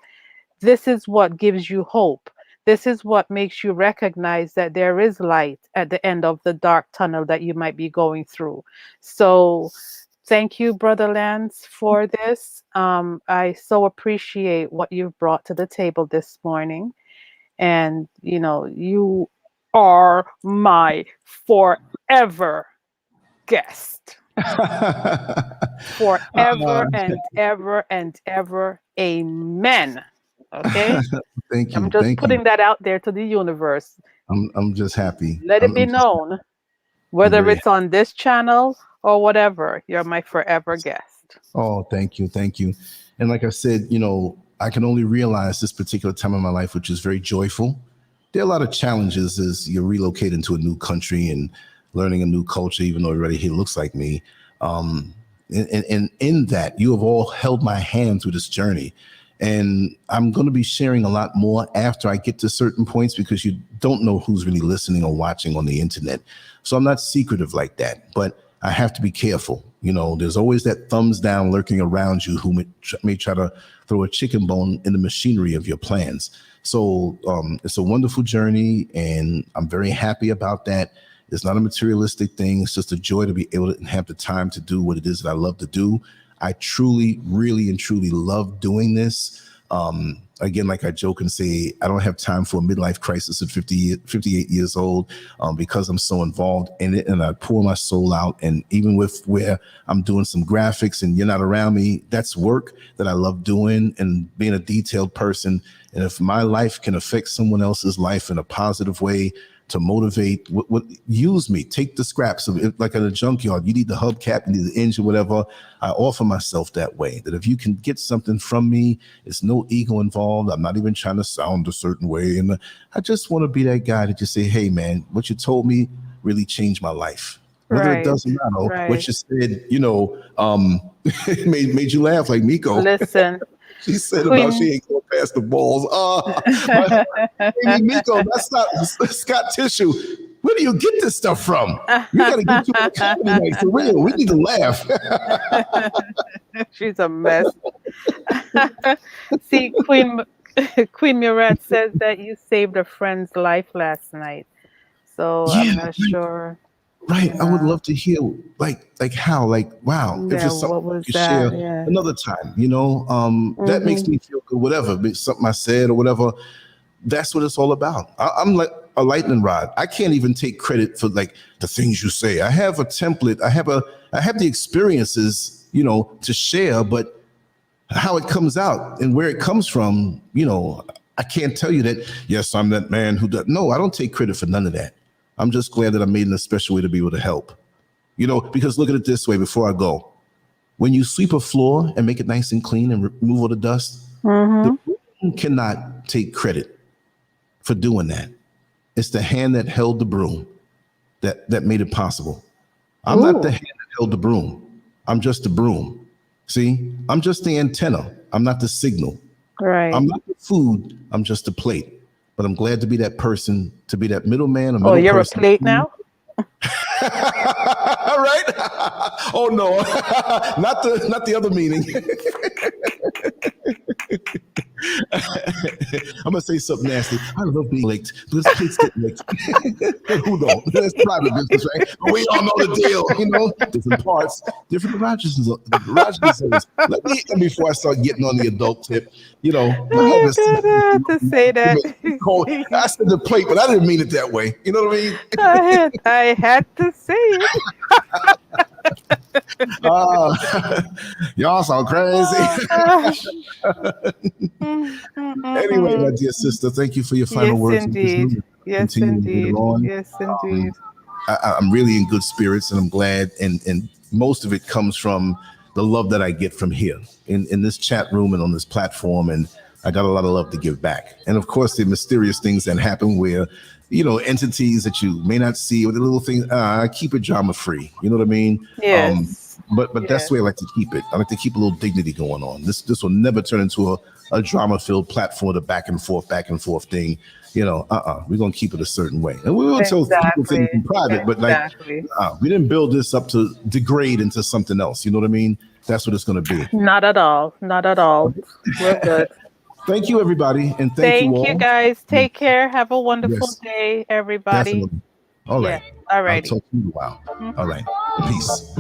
this is what gives you hope. This is what makes you recognize that there is light at the end of the dark tunnel that you might be going through. So, thank you, Brother Lance, for this. I so appreciate what you've brought to the table this morning. And, you know, you are my forever guest. Forever and ever and ever. Amen. Okay? Thank I'm you. just Thank you. putting that out there to the universe. I'm just happy. Let it be known, I'm whether very it's on this channel or whatever, you're my forever guest. Oh, thank you. Thank you. And like I said, you know, I can only realize this particular time in my life, which is very joyful. There are a lot of challenges as you relocate into a new country and learning a new culture, even though everybody here looks like me. And in that, you have all held my hand through this journey. And I'm going to be sharing a lot more after I get to certain points, because you don't know who's really listening or watching on the internet. So I'm not secretive like that, but I have to be careful. You know, there's always that thumbs down lurking around you who may try to throw a chicken bone in the machinery of your plans. So it's a wonderful journey, and I'm very happy about that. It's not a materialistic thing. It's just a joy to be able to have the time to do what it is that I love to do. I truly, really, and truly love doing this. Again, like I joke and say, I don't have time for a midlife crisis at 58 years old, because I'm so involved in it, and I pour my soul out. And even with where I'm doing some graphics and you're not around me, that's work that I love doing, and being a detailed person. And if my life can affect someone else's life in a positive way, to motivate, use me, take the scraps of it, like in a junkyard, you need the hubcap, you need the engine, whatever. I offer myself that way, that if you can get something from me, it's no ego involved. I'm not even trying to sound a certain way. And I just want to be that guy that just say, hey man, what you told me really changed my life. Whether it doesn't matter, what you said, you know, made you laugh, like Miko. Listen. She said about she ain't going past the balls. Miko, that's not Scott Tissue. Where do you get this stuff from? You got to get you a comedy night for real. We need to laugh. She's a mess. See, Queen Murat says that you saved a friend's life last night. So yeah, I'm not sure. Right. I would love to hear like how, like, wow, if it's something what was you that? share Yeah. another time, you know, that makes me feel good, whatever, but something I said or whatever. That's what it's all about. I'm like a lightning rod. I can't even take credit for like the things you say. I have a template. I have the experiences, you know, to share, but how it comes out and where it comes from, you know, I can't tell you that, yes, I'm that man who does. No, I don't take credit for none of that. I'm just glad that I made it in a special way to be able to help, you know, because look at it this way before I go. when you sweep a floor and make it nice and clean and remove all the dust, the broom cannot take credit for doing that. It's the hand that held the broom that made it possible. I'm not the hand that held the broom. I'm just the broom. See, I'm just the antenna. I'm not the signal. Right. I'm not the food. I'm just a plate. But I'm glad to be that person, to be that middleman. Oh, you're a plate now? Right? Oh no, not the other meaning. I'm gonna say something nasty. I love being licked because kids get licked. Who don't? That's private business, right? But we all know the deal, you know. Different parts, different garages. Let me end before I start getting on the adult tip. You know, I had to say that. I said the plate, but I didn't mean it that way. You know what I mean? I had to say it. Y'all sound crazy. Anyway, my dear sister, thank you for your final words. Indeed. Yes, indeed. Yes, indeed. I'm really in good spirits, and I'm glad. And most of it comes from the love that I get from here in this chat room and on this platform. And I got a lot of love to give back. And of course, the mysterious things that happen where, you know, entities that you may not see, or the little things, keep it drama free. You know what I mean? Yes. But that's the way I like to keep it. I like to keep a little dignity going on. This will never turn into a drama-filled platform, a back and forth thing. You know, we're gonna keep it a certain way, and we will tell people things in private. But like, we didn't build this up to degrade into something else. You know what I mean? That's what it's gonna be. Not at all. Not at all. We're good. Thank you, everybody, and thank you all. Thank you, guys. Take care. Have a wonderful day, everybody. Definitely. All right. Yeah. All right. I'll talk to you in a while. All right. Peace.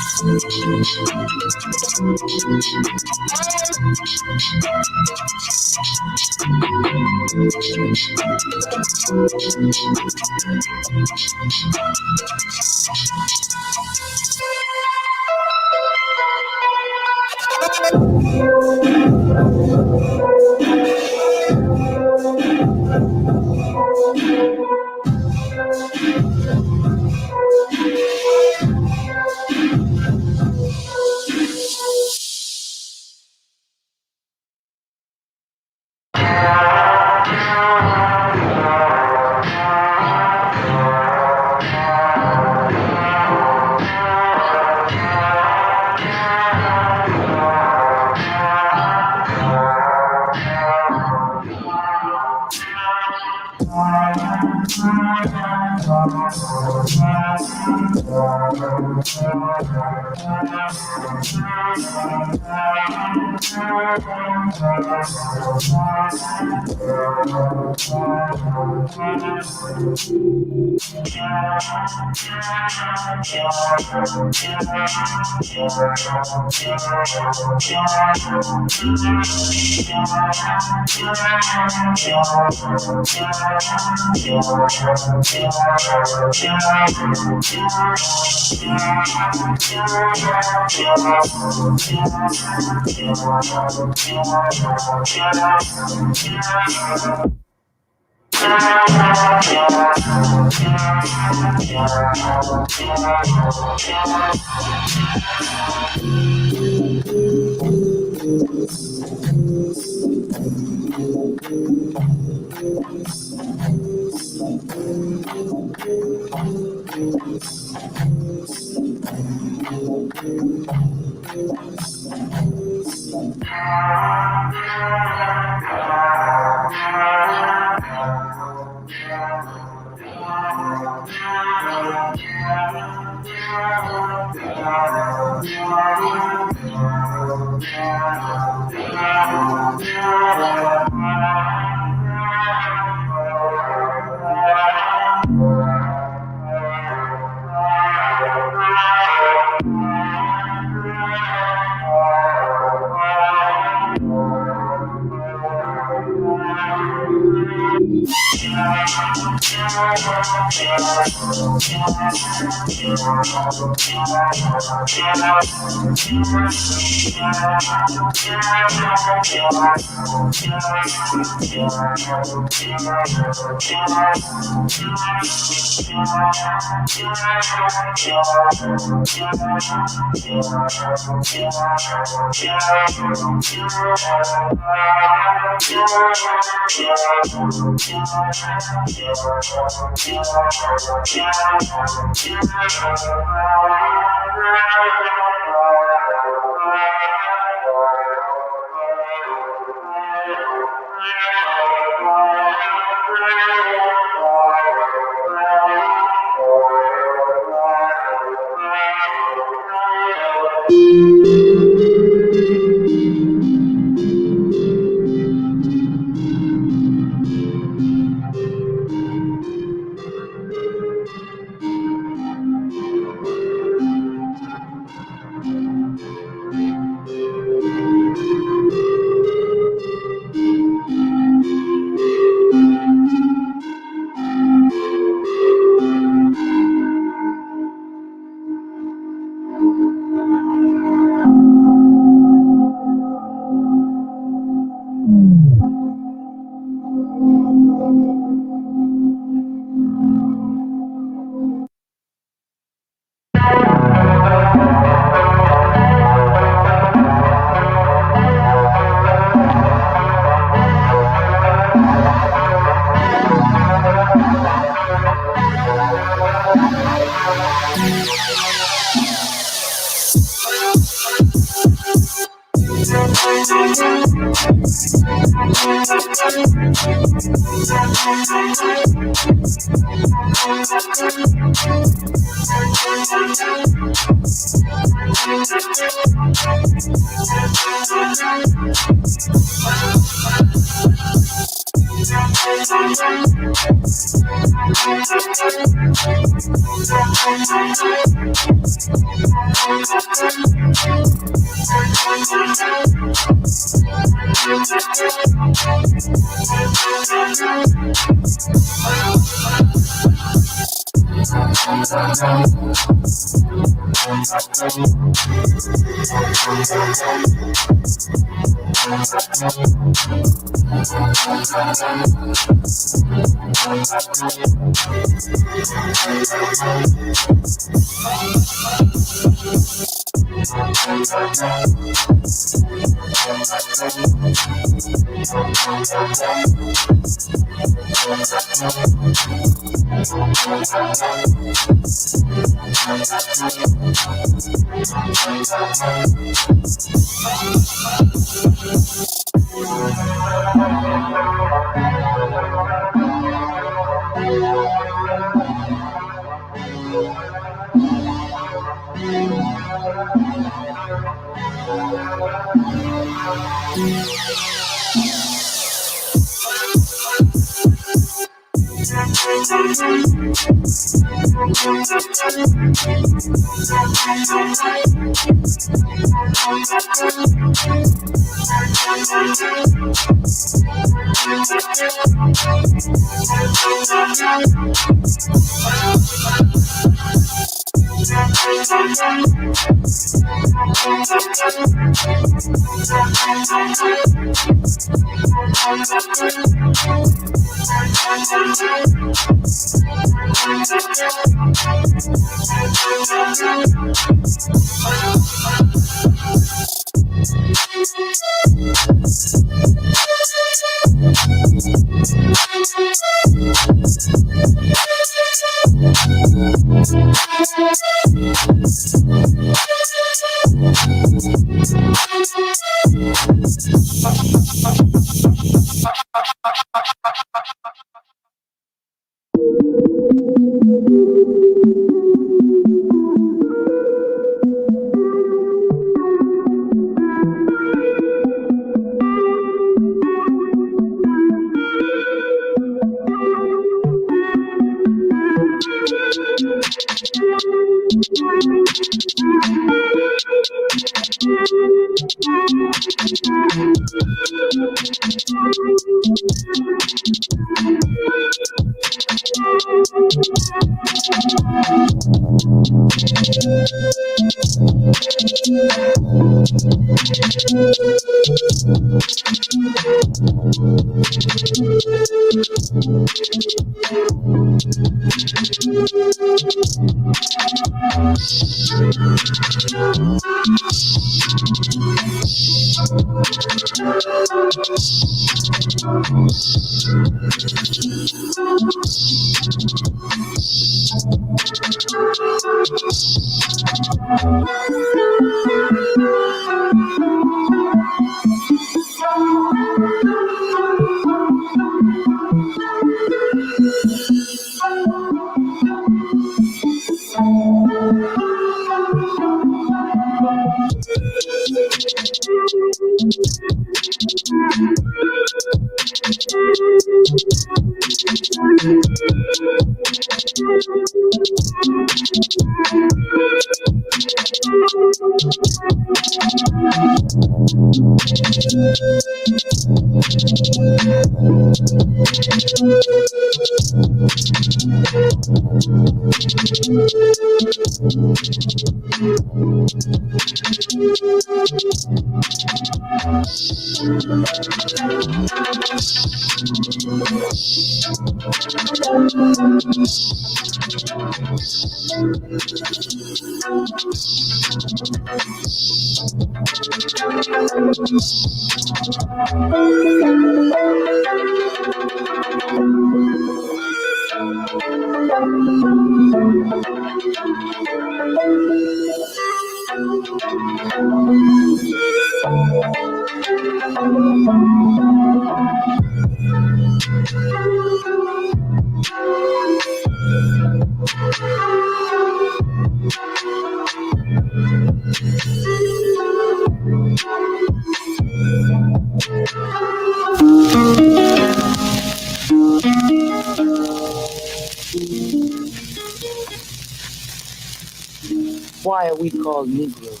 Why are we called Negroes?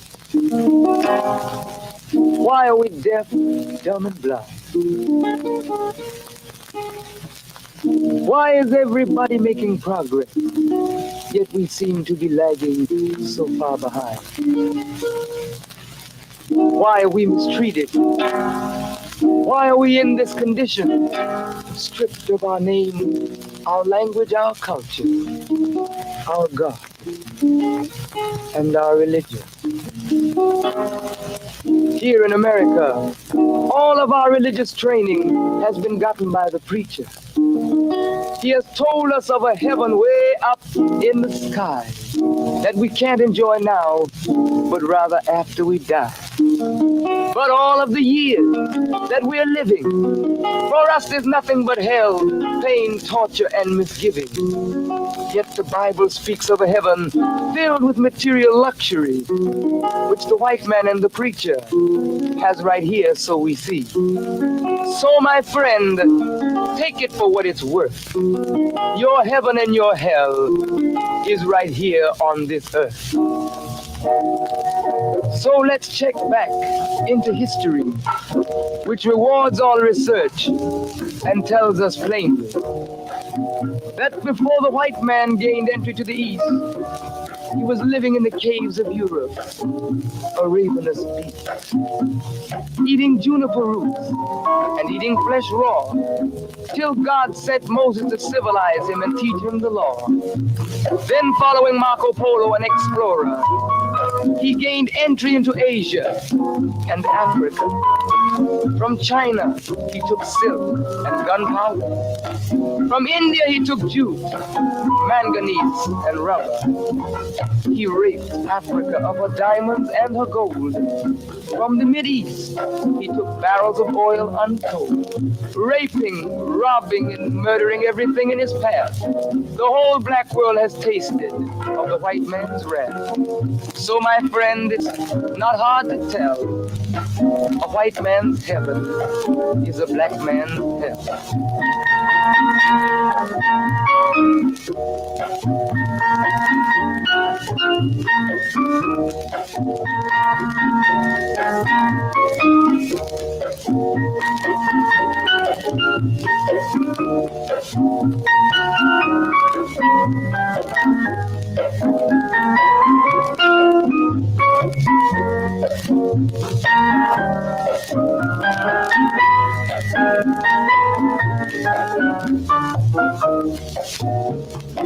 Why are we deaf, dumb, and blind? Why is everybody making progress, yet we seem to be lagging so far behind? Why are we mistreated? Why are we in this condition? Stripped of our name, our language, our culture, our God, and our religion. Here in America, all of our religious training has been gotten by the preacher. He has told us of a heaven way up in the sky that we can't enjoy now, but rather after we die. But all of the years that we're living, for us is nothing but hell, pain, torture, and misgiving. Yet the Bible speaks of a heaven filled with material luxury, which the white man and the preacher has right here, so we see. So my friend, take it for what it's worth. Your heaven and your hell is right here on this earth. So let's check back into history, which rewards all research and tells us plainly that before the white man gained entry to the East, he was living in the caves of Europe, a ravenous beast, eating juniper roots and eating flesh raw, till God sent Moses to civilize him and teach him the law. Then following Marco Polo, an explorer, he gained entry into Asia and Africa. From China, he took silk and gunpowder. From India, he took jute, manganese, and rubber. He raped Africa of her diamonds and her gold. From the Mideast, he took barrels of oil untold, raping, robbing, and murdering everything in his path. The whole black world has tasted of the white man's wrath. So, my friend, it's not hard to tell. A white man's heaven is a black man's hell.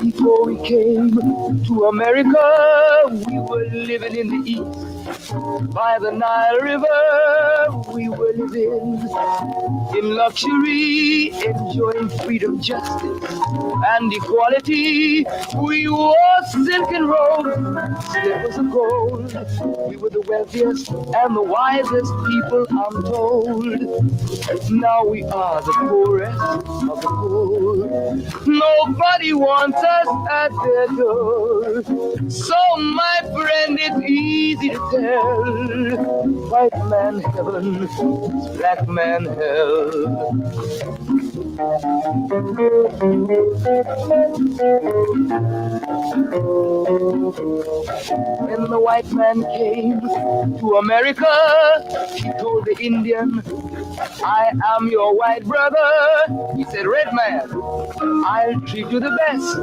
Before we came to America, we were living in the East. By the Nile River, we were living in luxury, enjoying freedom, justice, and equality. We wore silken robes, slippers of gold. We were the wealthiest and the wisest people, I'm told. Now we are the poorest of the poor. Nobody wants us at their door. So, my friend, it's easy to tell. White man heaven, black man hell. When the white man came to America, he told the Indian, I am your white brother. He said, red man, I'll treat you the best.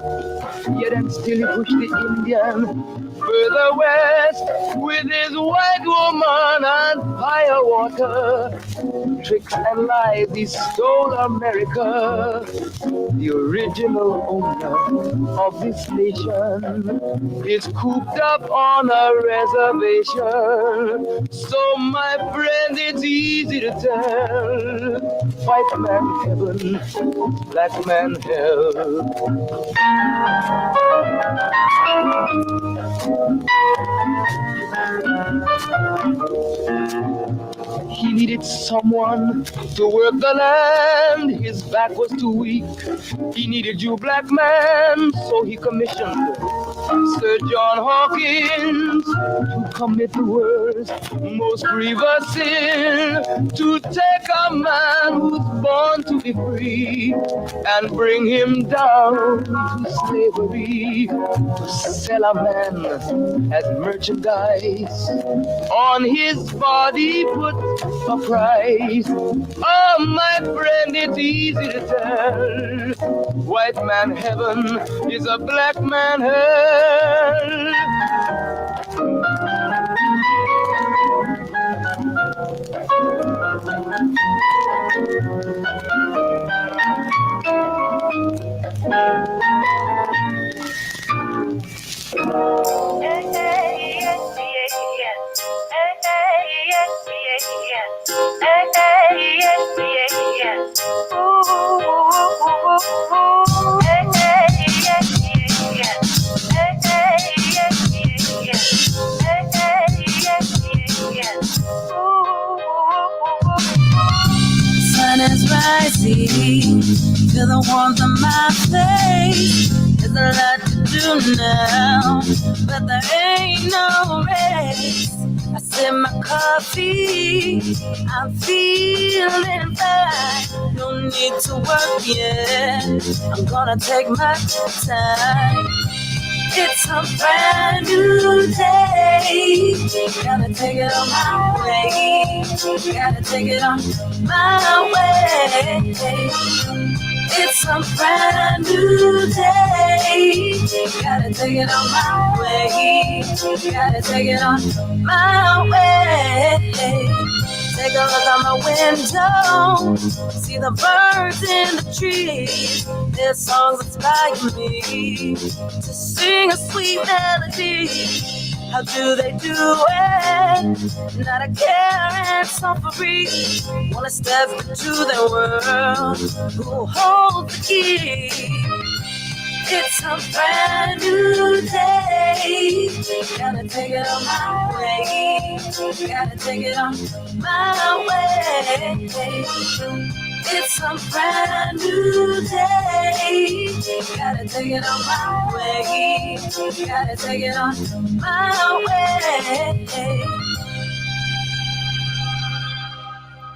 Yet and still he pushed the Indian further west with his white woman and firewater. Tricks and lies, he stole America. The original owner of this nation is cooped up on a reservation. So, my friend, it's easy to tell. White man heaven, black man hell. He needed someone to work the land. His back was too weak. He needed you, black man, so he commissioned Sir John Hawkins to commit the worst, most grievous sin, to take a man who's born to be free and bring him down to slavery, to sell a man as merchandise. On his body put a price. Oh, my friend, it's easy to tell. White man heaven is a black man hell. Sun is rising, feel the warmth of my face. There's a lot to do now, but there ain't no race. I sip my coffee, I'm feeling fine. No need to work yet, I'm gonna take my time. It's a brand new day. Gotta take it on my way. Gotta take it on my way. It's a brand new day. Gotta take it on my way. Gotta take it on my way. Take a look out my window, see the birds in the trees. Their songs inspire me to sing a sweet melody. How do they do it? Not a care and so free. Wanna step into their world, who holds the key? It's a brand new day. Gotta take it on my way. Gotta take it on my way. It's a brand new day. Gotta take it on my way. Gotta take it on my way.